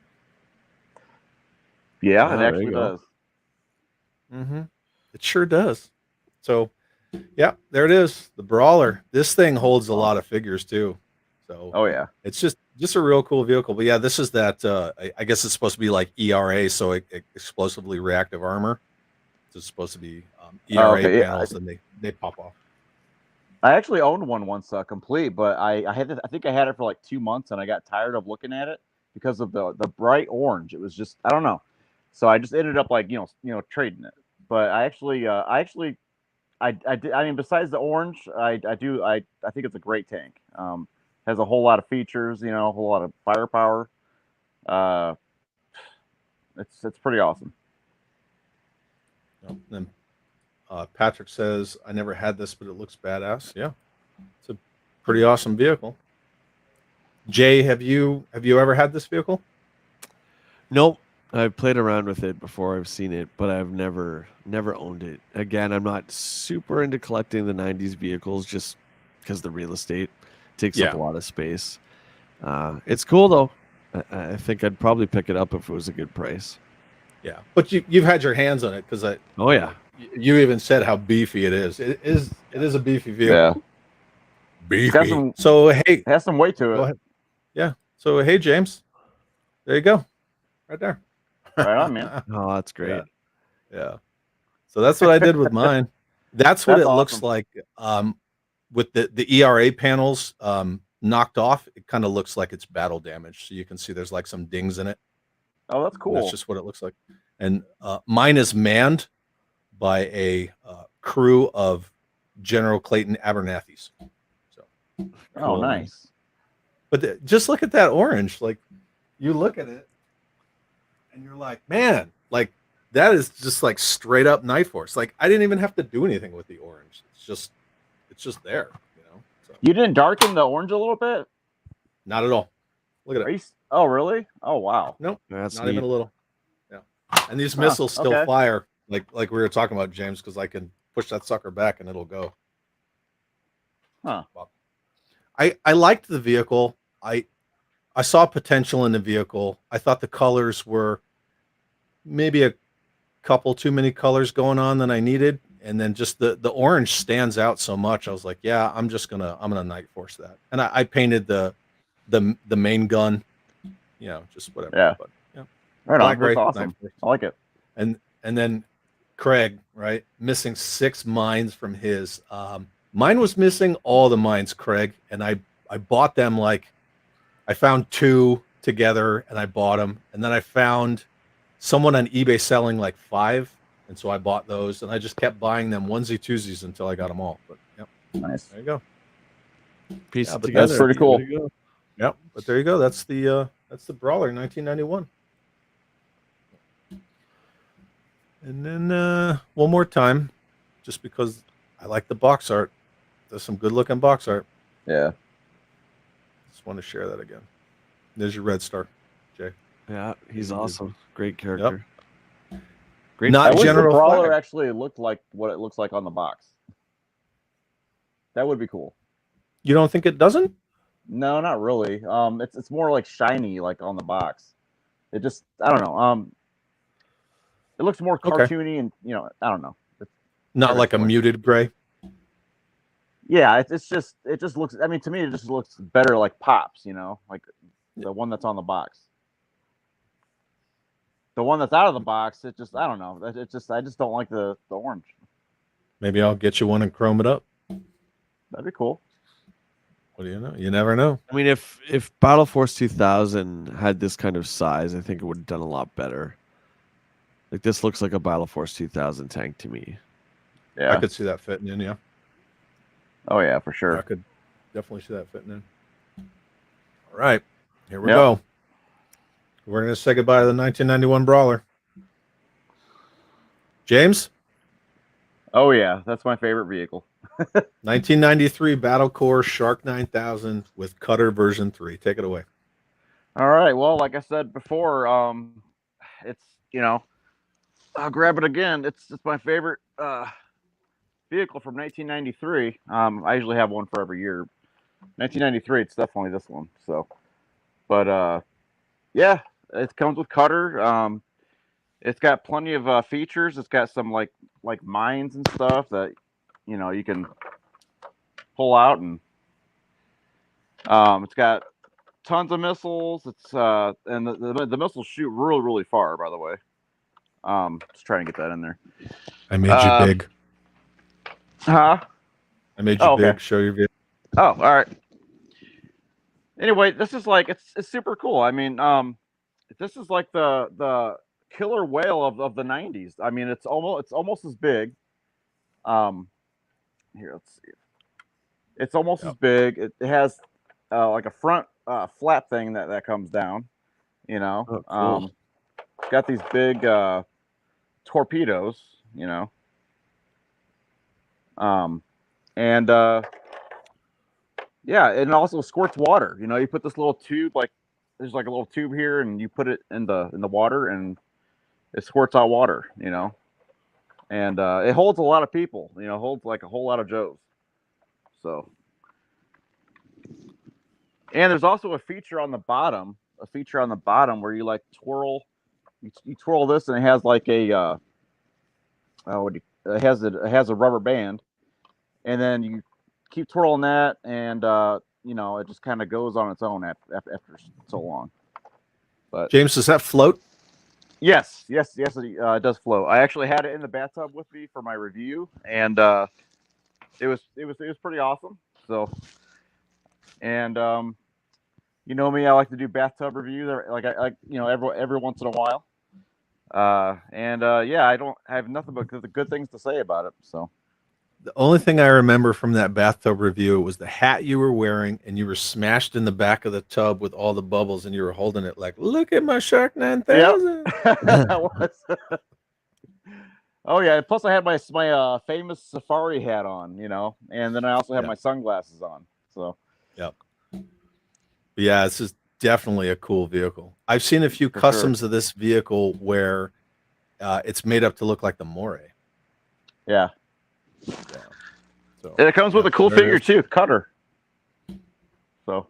Yeah, Ah, it there actually you go. does. Mm-hmm. It sure does. So, yeah, there it is. The Brawler. This thing holds a lot of figures too. So Oh yeah. it's just a real cool vehicle. But yeah, this is that. I guess it's supposed to be like ERA, so explosively reactive armor. It's supposed to be ERA okay, yeah, panels, and they pop off. I actually owned one once complete, but I think I had it for like 2 months, and I got tired of looking at it because of the bright orange. It was just, I don't know. So I just ended up like you know trading it. But I did. I mean, besides the orange, I think it's a great tank. Has a whole lot of features, you know, a whole lot of firepower. It's pretty awesome. Then Patrick says, "I never had this, but it looks badass." Yeah, it's a pretty awesome vehicle. Jay, have you ever had this vehicle? Nope. I've played around with it before. I've seen it, but I've never owned it. Again, I'm not super into collecting the 90s vehicles just because the real estate takes up a lot of space. It's cool though. I think I'd probably pick it up if it was a good price. Yeah, but you've had your hands on it because Oh yeah. you even said how beefy it is. It is a beefy vehicle. Yeah. Beefy. some- So hey, It has some weight to go it. ahead. Yeah. So hey, James, there you go, right there. Right on, man. Oh, that's great. Yeah. Yeah. So that's what I did with mine. That's what That's it looks awesome. like. With the ERA panels knocked off, it kind of looks like it's battle damage. So you can see there's like some dings in it. Oh, that's And cool. that's just what it looks like. And mine is manned by a crew of General Clayton Abernathy's. So, Oh, Cool. nice. but just look at that orange. Like you look at it, and you're like, man, like that is just like straight up Night Force. Like I didn't even have to do anything with the orange. It's just there, you know. So You didn't darken the orange a little bit? not at all. Look at Are it. you? Oh, really? Oh, wow. Nope, That's not neat. even a little. Yeah, and these Huh, missiles still okay. fire, like we were talking about, James, because I can push that sucker back and it'll go. Huh. I liked the vehicle. I I saw potential in the vehicle. I thought the colors were maybe a couple too many colors going on than I needed, and then just the orange stands out so much. I was like, yeah, I'm gonna Night Force that, and I painted the main gun, just whatever. Yeah. But yeah, Right black on. gray, That's awesome. Night Force. I like it. And then Craig, right, missing 6 mines from his. Mine was missing all the mines, Craig, and I bought them like I found 2 together and I bought them, and then I found someone on eBay selling like 5, and so I bought those, and I just kept buying them onesie twosies until I got them all. But yep, Nice. there you go. Piece Yeah, it but together. That's pretty cool. There you go. Yep, but there you go. That's the Brawler 1991. And then one more time, just because I like the box art. There's some good looking box art. Yeah. Just want to share that again. There's your red star, Jay. Yeah, he's awesome. Great character. Great. I Not wish the General Brawler Flag. actually looked like what it looks like on the box. That would be cool. You don't think it doesn't? No, not really. It's more like shiny, like on the box. It just, I don't know. It looks more Okay. cartoony, and I don't know. Not Very like a cool. muted gray. Yeah, it just looks. I mean, to me, it just looks better like Pops. Like the one that's on the box. The one that's out of the box, I don't know. I just don't like the orange. Maybe I'll get you one and chrome it up. That'd be cool. What do you know? You never know. I mean, if Battle Force 2000 had this kind of size, I think it would have done a lot better. Like, this looks like a Battle Force 2000 tank to me. Yeah. I could see that fitting in, yeah. Oh yeah, for sure. I could definitely see that fitting in. All right, here we Yep. go. We're going to say goodbye to the 1991 Brawler. James? Oh yeah, that's my favorite vehicle. 1993 Battle Core Shark 9000 with Cutter version 3. Take it away. All right. Well, like I said before, it's I'll grab it again. It's my favorite vehicle from 1993. I usually have one for every year. 1993, it's definitely this one. So, but yeah, it comes with Cutter. It's got plenty of features. It's got some like mines and stuff that you can pull out, and it's got tons of missiles. It's and the missiles shoot really, really far, by the way. Just trying to get that in there. I made you big. Huh? I made you okay. big. Show your video. Oh, all right. Anyway, this is like it's super cool. I mean, this is like the killer whale of the 90s. I mean, it's almost as big. Here, let's see. It's almost as big. It has like a front flat thing that comes down. Oh, cool. It's got these big torpedoes. And yeah, and it also squirts water. You put this little tube, like there's like a little tube here, and you put it in the water, and it squirts out water. And it holds a lot of people. Holds like a whole lot of Joes. So, and there's also a feature on the bottom. Where you like twirl. You twirl this, and it has like a it has a rubber band, and then you keep twirling that, and it just kind of goes on its own after so long. But James, does that float? yes, it does float. I actually had it in the bathtub with me for my review, and it was pretty awesome. So, and you know me, I like to do bathtub reviews, like every once in a while. Yeah, I have nothing but good things to say about it. So The only thing I remember from that bathtub review was the hat you were wearing, and you were smashed in the back of the tub with all the bubbles, and you were holding it like, look at my Shark 9000. That was. Oh yeah, plus I had my famous safari hat on, and then I also had my sunglasses on. So yep. Yeah, this is definitely a cool vehicle. I've seen a few customs of this vehicle where it's made up to look like the Moray. Yeah. So, And it comes with a cool figure too, Cutter. So.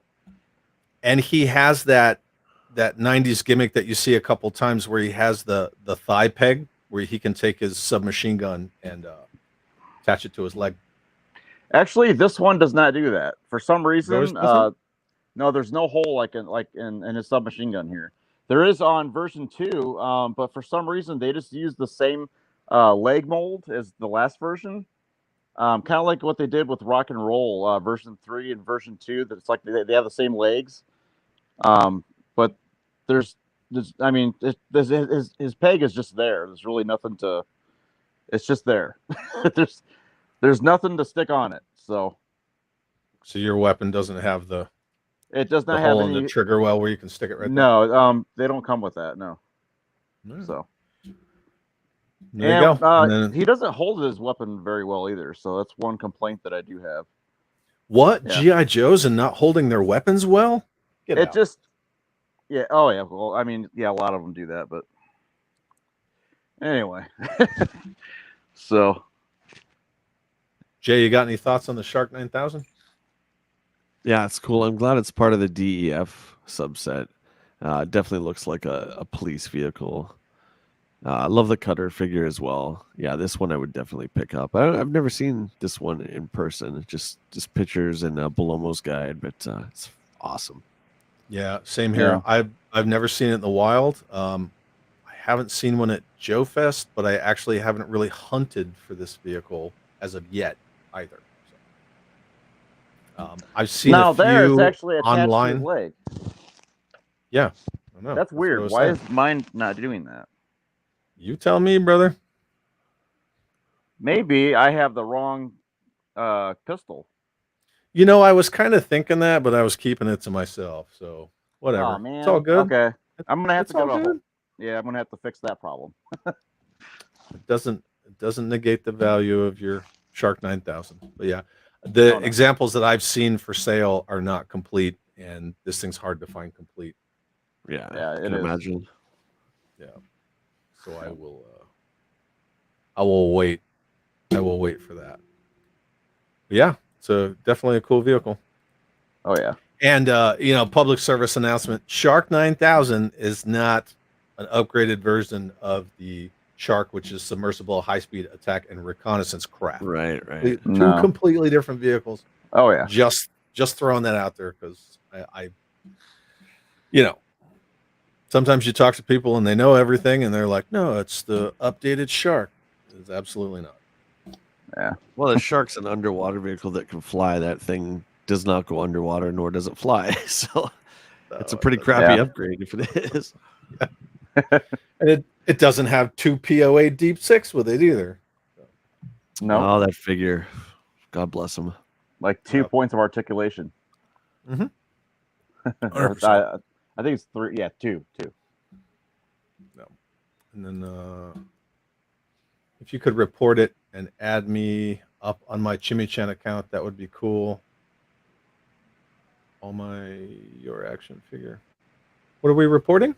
And he has that 90s gimmick that you see a couple times where he has the thigh peg where he can take his submachine gun and attach it to his leg. Actually, this one does not do that for some reason. Yours doesn't? No, there's no hole like in his submachine gun here. There is on version 2, but for some reason they just use the same leg mold as the last version. Kind of like what they did with Rock and Roll version 3 and version 2. That it's like they have the same legs, but there's I mean, his peg is just there. There's really nothing to. It's just there. there's nothing to stick on it. So your weapon doesn't have the. It does not the have hole any in the trigger well where you can stick it right No, they don't come with that. No. So there you go. And then, he doesn't hold his weapon very well either. So that's one complaint that I do have. what Yeah. GI Joes and not holding their weapons well? Get It out. just, yeah. Oh yeah. Well, I mean, yeah, a lot of them do that, but anyway. So Jay, you got any thoughts on the Shark 9000? Yeah, it's cool. I'm glad it's part of the DEF subset. It definitely looks like a police vehicle. I love the Cutter figure as well. Yeah, this one I would definitely pick up. I've never seen this one in person. Just pictures and Belomo's guide, but it's awesome. Yeah, same here. Yeah. I've never seen it in the wild. I haven't seen one at Joe Fest, but I actually haven't really hunted for this vehicle as of yet either. So, I've seen now a there it's few actually attached online. to his leg. Yeah, I know. That's what I weird. was Why saying. is mine not doing that? You tell me, brother. Maybe I have the wrong pistol. You know, I was kind of thinking that, but I was keeping it to myself. So whatever. Oh man, It's all good. Okay, I'm gonna have It's to go all to. good. Yeah, I'm gonna have to fix that problem. It doesn't negate the value of your Shark 9000. But yeah, the Oh, no. examples that I've seen for sale are not complete, and this thing's hard to find complete. Yeah, Yeah, I it can is. imagine. Yeah. So I will wait. I will wait for that. But yeah, so definitely a cool vehicle. Oh yeah. And public service announcement: Shark 9000 is not an upgraded version of the Shark, which is submersible, high-speed attack and reconnaissance craft. Right. Two No. completely different vehicles. Oh yeah. Just throwing that out there because I sometimes you talk to people and they know everything and they're like, no, it's the updated Shark. It's absolutely not. Well, the Shark's an underwater vehicle that can fly. That thing does not go underwater, nor does it fly. So it's a pretty crappy Yeah. upgrade if it is. And it doesn't have 2 POA Deep 6 with it either. No, Oh, that figure. God bless him. like 2 Yeah. points of articulation. 100%. I think it's 3. Yeah, 2. And then if you could report it and add me up on my Chimichan account, that would be cool. Your action figure. What are we reporting?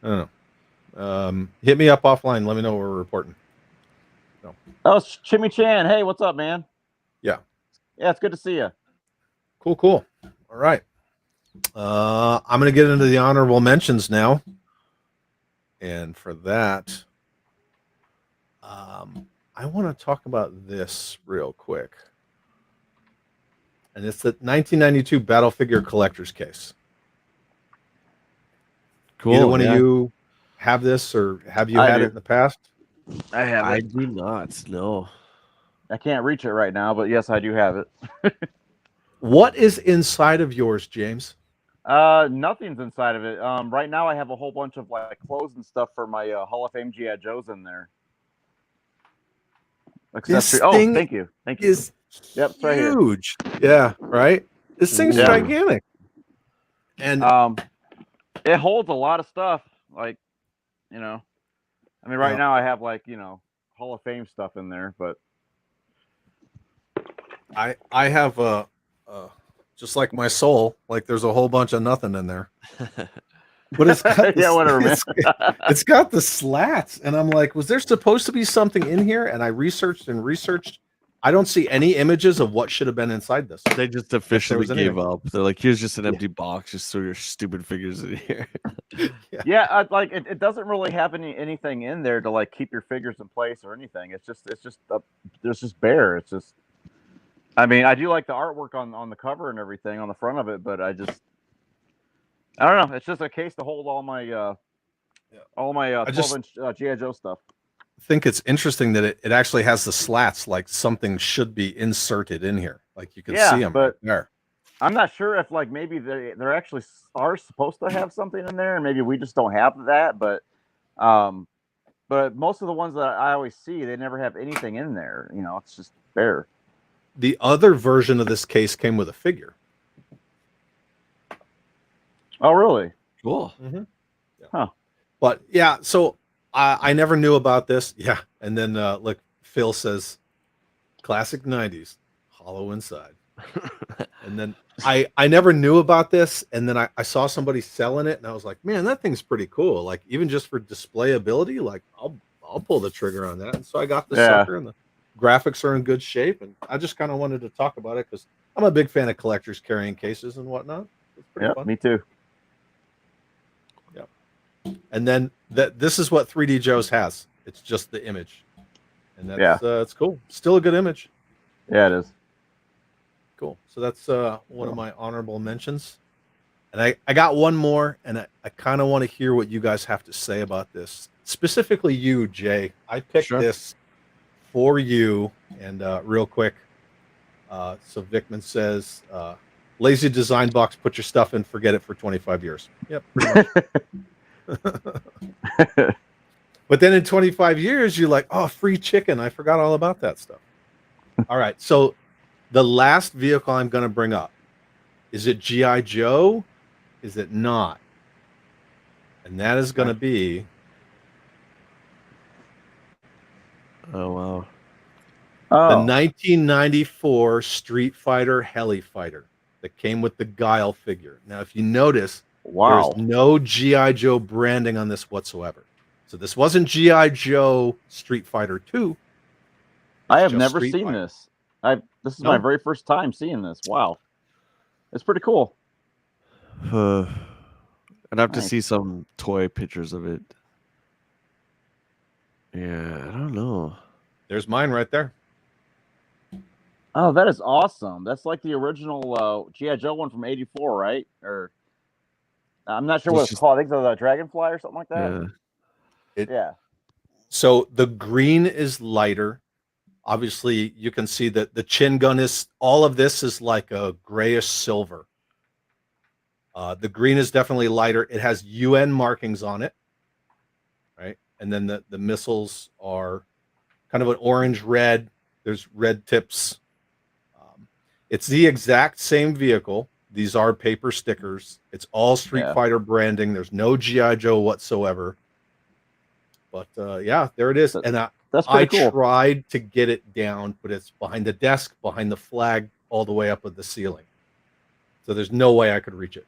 I don't know. Hit me up offline. Let me know what we're reporting. Oh, it's Chimmy Chan. Hey, what's up, man? Yeah. Yeah, it's good to see you. Cool. All right. I'm going to get into the honorable mentions now. And for that, I want to talk about this real quick. And it's the 1992 Battle Figure Collector's Case. Cool. Either one yeah. of you have this, or have you I had do. it in the past? I have I it. do not. No. I can't reach it right now, but yes, I do have it. What is inside of yours, James? Nothing's inside of it. Right now I have a whole bunch of like clothes and stuff for my Hall of Fame GI Joes in there. This Oh, thing thank you. Is Yep, it's right here. huge. Yeah, right. This thing's Yeah. gigantic. And It holds a lot of stuff. Like, I mean, right Yeah. now I have like, Hall of Fame stuff in there, but I have just like my soul, like there's a whole bunch of nothing in there. But it's got yeah, whatever, man. it's got the slats, and I'm like, was there supposed to be something in here? And I researched. I don't see any images of what should have been inside this. They just officially was anything. gave up. They're like, here's just an empty box. Just throw your stupid figures in here. Yeah, like it doesn't really have anything in there to like keep your figures in place or anything. It's just there's just bare. It's just. I mean, I do like the artwork on the cover and everything on the front of it, but I don't know. It's just a case to hold all my 12-inch G.I. Joe stuff. I think it's interesting that it actually has the slats like something should be inserted in here. Like you can see them right there. I'm not sure if like maybe they're actually are supposed to have something in there, and maybe we just don't have that. But most of the ones that I always see, they never have anything in there. You know, it's just bare. The other version of this case came with a figure. Oh, really? Cool. Mm-hmm. Yeah. Huh. But yeah, so I never knew about this. Yeah. And then look, Phil says classic 90s, hollow inside. And then I never knew about this. And then I saw somebody selling it and I was like, man, that thing's pretty cool. Like even just for displayability, like I'll pull the trigger on that. And so I got the sucker and the graphics are in good shape. And I just kind of wanted to talk about it because I'm a big fan of collectors carrying cases and whatnot. Yeah, me too. And then this is what 3D Joe's has. It's just the image, and that's it's cool. Still a good image. Yeah, it is. Cool. So that's one of my honorable mentions. And I got one more, and I kind of want to hear what you guys have to say about this. Specifically you, Jay. I picked this for you, and real quick. So Vickman says, lazy design box, put your stuff in, forget it for 25 years. Yep. But then in 25 years, you're like, oh, free chicken. I forgot all about that stuff. All right. So the last vehicle I'm going to bring up, is it G.I. Joe? Is it not? And that is going to be. Oh, wow. The 1994 Street Fighter Heli Fighter that came with the Guile figure. Now, if you notice, there's no G.I. Joe branding on this whatsoever. So this wasn't G.I. Joe Street Fighter 2. I have never seen this. This is my very first time seeing this. Wow. It's pretty cool. I'd have to see some toy pictures of it. Yeah, I don't know. There's mine right there. Oh, that is awesome. That's like the original G.I. Joe one from '84, right? Or I'm not sure what it's called. I think it's the Dragonfly or something like that. Yeah. So the green is lighter. Obviously, you can see that the chin gun is, all of this is like a grayish silver. The green is definitely lighter. It has UN markings on it, right? And then the missiles are kind of an orange-red. There's red tips. It's the exact same vehicle. These are paper stickers. It's all Street Fighter branding. There's no G.I. Joe whatsoever. But yeah, there it is. And I tried to get it down, but it's behind the desk, behind the flag, all the way up with the ceiling. So there's no way I could reach it.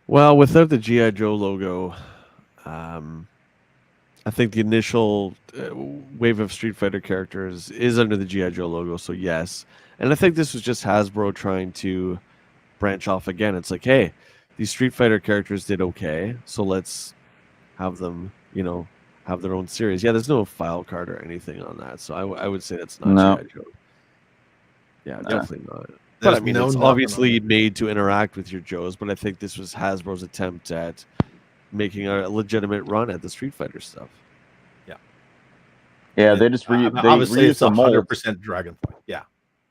Well, without the G.I. Joe logo, I think the initial wave of Street Fighter characters is under the G.I. Joe logo, so yes. And I think this was just Hasbro trying to branch off again. It's like, hey, these Street Fighter characters did okay, so let's have them, have their own series. Yeah, there's no file card or anything on that, so I would say that's not G.I. Joe. Yeah, definitely not. But I mean, it's obviously made to interact with your Joes, but I think this was Hasbro's attempt at making a legitimate run at the Street Fighter stuff. Yeah, they just obviously it's 100% Dragonfly. Yeah,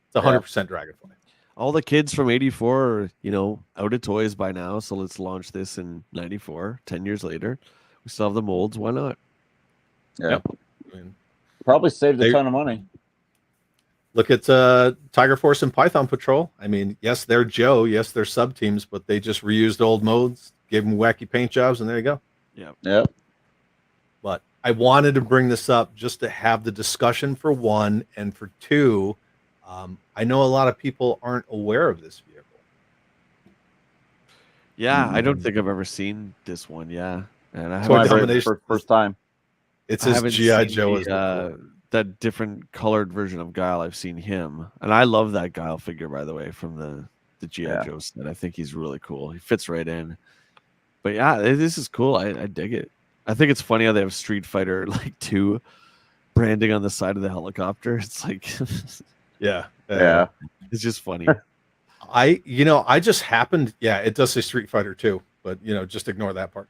it's 100% Dragonfly. All the kids from '84 are, out of toys by now, so let's launch this in '94. 10 years later, we still have the molds. Why not? Yeah, yep. I mean, probably saved a ton of money. Look at Tiger Force and Python Patrol. I mean, yes, they're Joe. Yes, they're sub teams, but they just reused old modes, gave them wacky paint jobs, and there you go. Yep. But I wanted to bring this up just to have the discussion for one, and for two, I know a lot of people aren't aware of this vehicle. Yeah, I don't think I've ever seen this one. Yeah, and I haven't my first time. It's his G.I. Joe as that different colored version of Guile, I've seen him, and I love that Guile figure, by the way, from the GI Joe set. I think he's really cool. He fits right in. But yeah, this is cool. I dig it. I think it's funny how they have Street Fighter like 2 branding on the side of the helicopter. It's like, Yeah. it's just funny. I just happened. Yeah, it does say Street Fighter 2, but just ignore that part.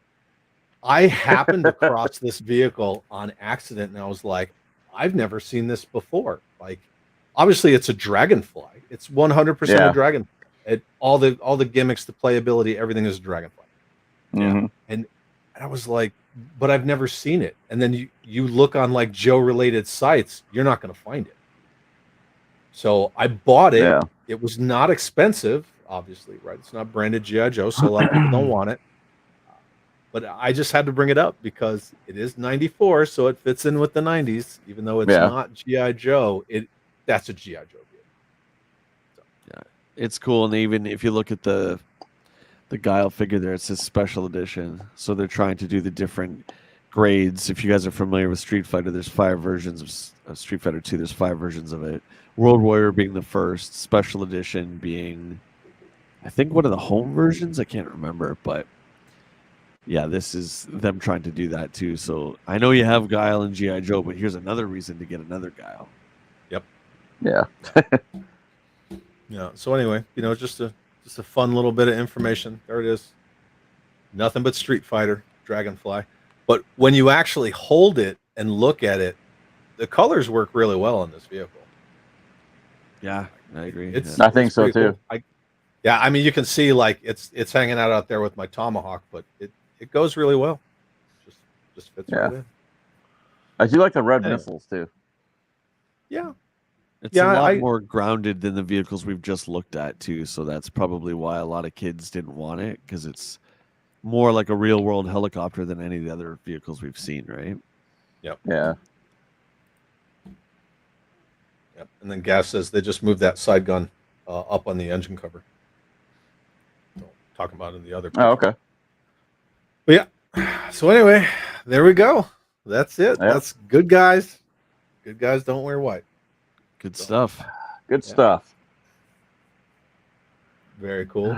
I happened across this vehicle on accident, and I was like, I've never seen this before. Like, obviously, it's a Dragonfly. It's 100% a Dragonfly. All the gimmicks, the playability, everything is a Dragonfly. Mm-hmm. And I was like, but I've never seen it. And then you look on like Joe related sites, you're not going to find it. So I bought it. Yeah. It was not expensive, obviously, right? It's not branded GI Joe, so a lot of people don't want it. But I just had to bring it up because it is 94, so it fits in with the 90s, even though it's not GI Joe. That's a GI Joe vehicle. So. Yeah, it's cool. And even if you look at the Guile figure there, it says special edition. So they're trying to do the different grades. If you guys are familiar with Street Fighter, there's 5 versions of Street Fighter 2. There's 5 versions of it. World Warrior being the first, special edition being, I think, one of the home versions. I can't remember, but yeah, this is them trying to do that too. So I know you have Guile and GI Joe, but here's another reason to get another Guile. Yep. Yeah. Yeah. So anyway, just a fun little bit of information. There it is. Nothing but Street Fighter, Dragonfly. But when you actually hold it and look at it, the colors work really well on this vehicle. Yeah, I agree. I think so too. Cool. I mean, you can see like it's hanging out there with my tomahawk, but it goes really well. Just fits right in. I do like the red missiles too. Yeah. It's a lot more grounded than the vehicles we've just looked at too, so that's probably why a lot of kids didn't want it, because it's more like a real world helicopter than any of the other vehicles we've seen, right? Yep. Yeah. Yep. And then Gas says they just moved that side gun up on the engine cover. So, talking about it in the other picture. Oh, okay. But yeah. So anyway, there we go. That's it. Yep. That's good guys. Good guys don't wear white. Good stuff. Good stuff. Very cool.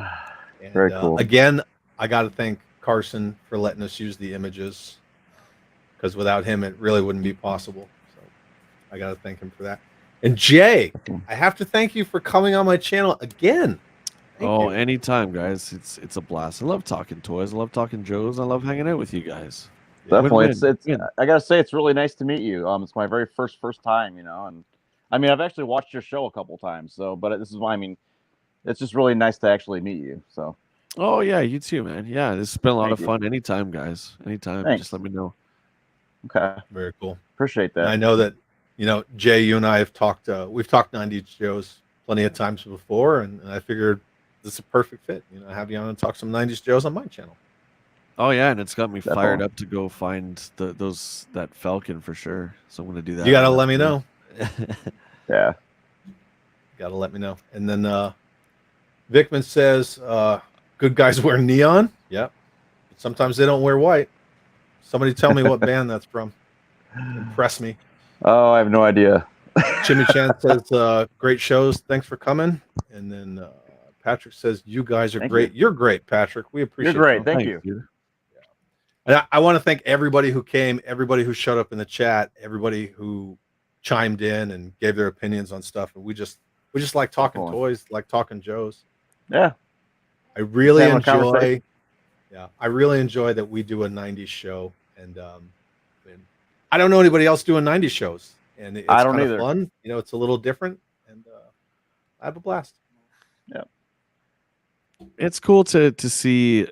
And, Very cool. Again, I got to thank Carson for letting us use the images, because without him, it really wouldn't be possible. So I got to thank him for that. And Jay, I have to thank you for coming on my channel again. Thank you. Anytime, guys. It's a blast. I love talking toys. I love talking Joes. I love hanging out with you guys. Definitely. Win-win. I gotta say, it's really nice to meet you. It's my very first time, and I mean, I've actually watched your show a couple times. So, but this is why, I mean, it's just really nice to actually meet you. So. Oh yeah, you too, man. Yeah, this has been a lot of fun. Anytime, guys. Anytime. Thanks. Just let me know. Okay. Very cool. Appreciate that. And I know that, Jay, you and I have talked, we've talked 90s Joes plenty of times before, and I figured this is a perfect fit. Have you on and talk some 90s Joes on my channel. Oh yeah, and it's got me fired up to go find that Falcon for sure. So I'm gonna do that. You gotta let me know. Yeah. Gotta let me know. And then Vickman says, good guys wear neon. Yep. But sometimes they don't wear white. Somebody tell me what band that's from. Impress me. Oh, I have no idea. Jimmy Chan says, great shows. Thanks for coming. And then Patrick says, you guys are great. You're great, Patrick. We appreciate it. You're great. Thank you. Yeah. And I want to thank everybody who came, everybody who showed up in the chat, everybody who chimed in and gave their opinions on stuff. And we just like talking toys, like talking Joes. Yeah. I really enjoy that we do a 90s show. And I don't know anybody else doing 90s shows. And it's kind of fun. It's a little different. And I have a blast. Yeah. It's cool to see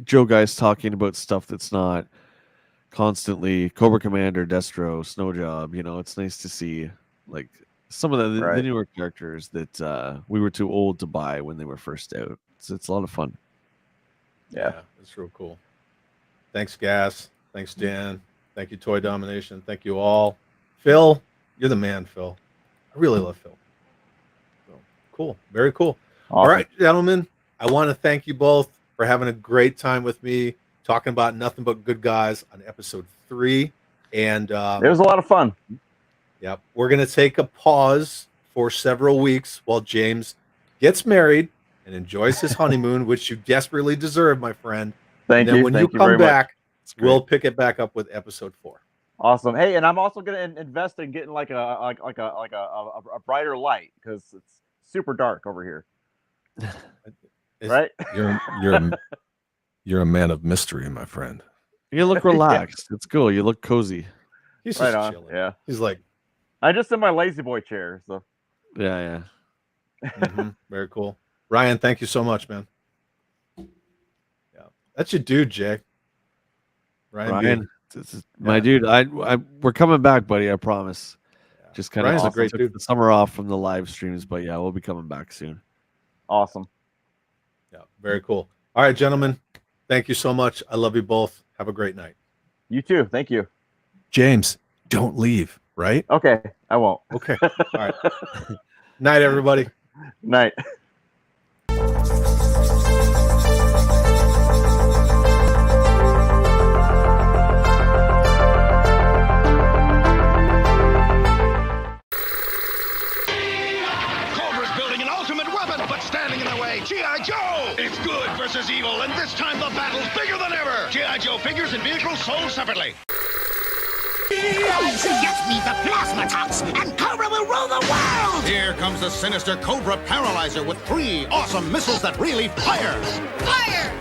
Joe guys talking about stuff that's not constantly Cobra Commander, Destro, Snow Job. It's nice to see like some of the newer characters that we were too old to buy when they were first out. It's a lot of fun. Yeah, it's real cool. Thanks, Gas. Thanks, Dan. Thank you, Toy Domination. Thank you all. Phil, you're the man, Phil. I really love Phil. So, cool. Very cool. Awesome. All right, gentlemen. I want to thank you both for having a great time with me, talking about nothing but good guys on episode 3. And It was a lot of fun. yep, we're going to take a pause for several weeks while James gets married and enjoys his honeymoon, which you desperately deserve, my friend. Thank and then you. when Thank you you very come much. back, we'll pick it back up with episode 4. Awesome. Hey, and I'm also going to invest in getting like a brighter light because it's super dark over here. Right? You're a man of mystery, my friend. You look relaxed. It's cool. You look cozy. He's Right just on. chilling. Yeah. He's like, I'm just in my lazy boy chair. So Yeah. very cool. Ryan, thank you so much, man. Yeah, that's your dude, Jay. Ryan, this is my dude. We're coming back, buddy. I promise. Yeah. Just kind Ryan's of a great took dude. the summer off from the live streams, but yeah, we'll be coming back soon. awesome. Yeah, very cool. All right, gentlemen, thank you so much. I love you both. Have a great night. You too. Thank you. James, don't leave, right? Okay, I won't. Okay. All right. Night, everybody. Night. Cobra's building an ultimate weapon, but standing in the way, G.I. Joe! It's good versus evil, and this time the battle's bigger than ever! G.I. Joe figures and vehicles sold separately. Get me the plasma tox, and Cobra will rule the world! Here comes the sinister Cobra Paralyzer with 3 awesome missiles that really fire! Fire!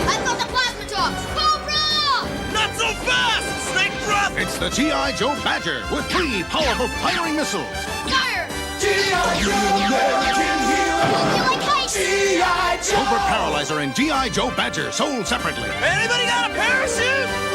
I've got the plasma tops! Cobra! Not so fast, Snake Breath! It's the G.I. Joe Badger with 3 powerful firing missiles! Fire! G.I. Joe, American hero! Like ice! G.I. Joe! Cobra Paralyzer and G.I. Joe Badger sold separately. Anybody got a parachute?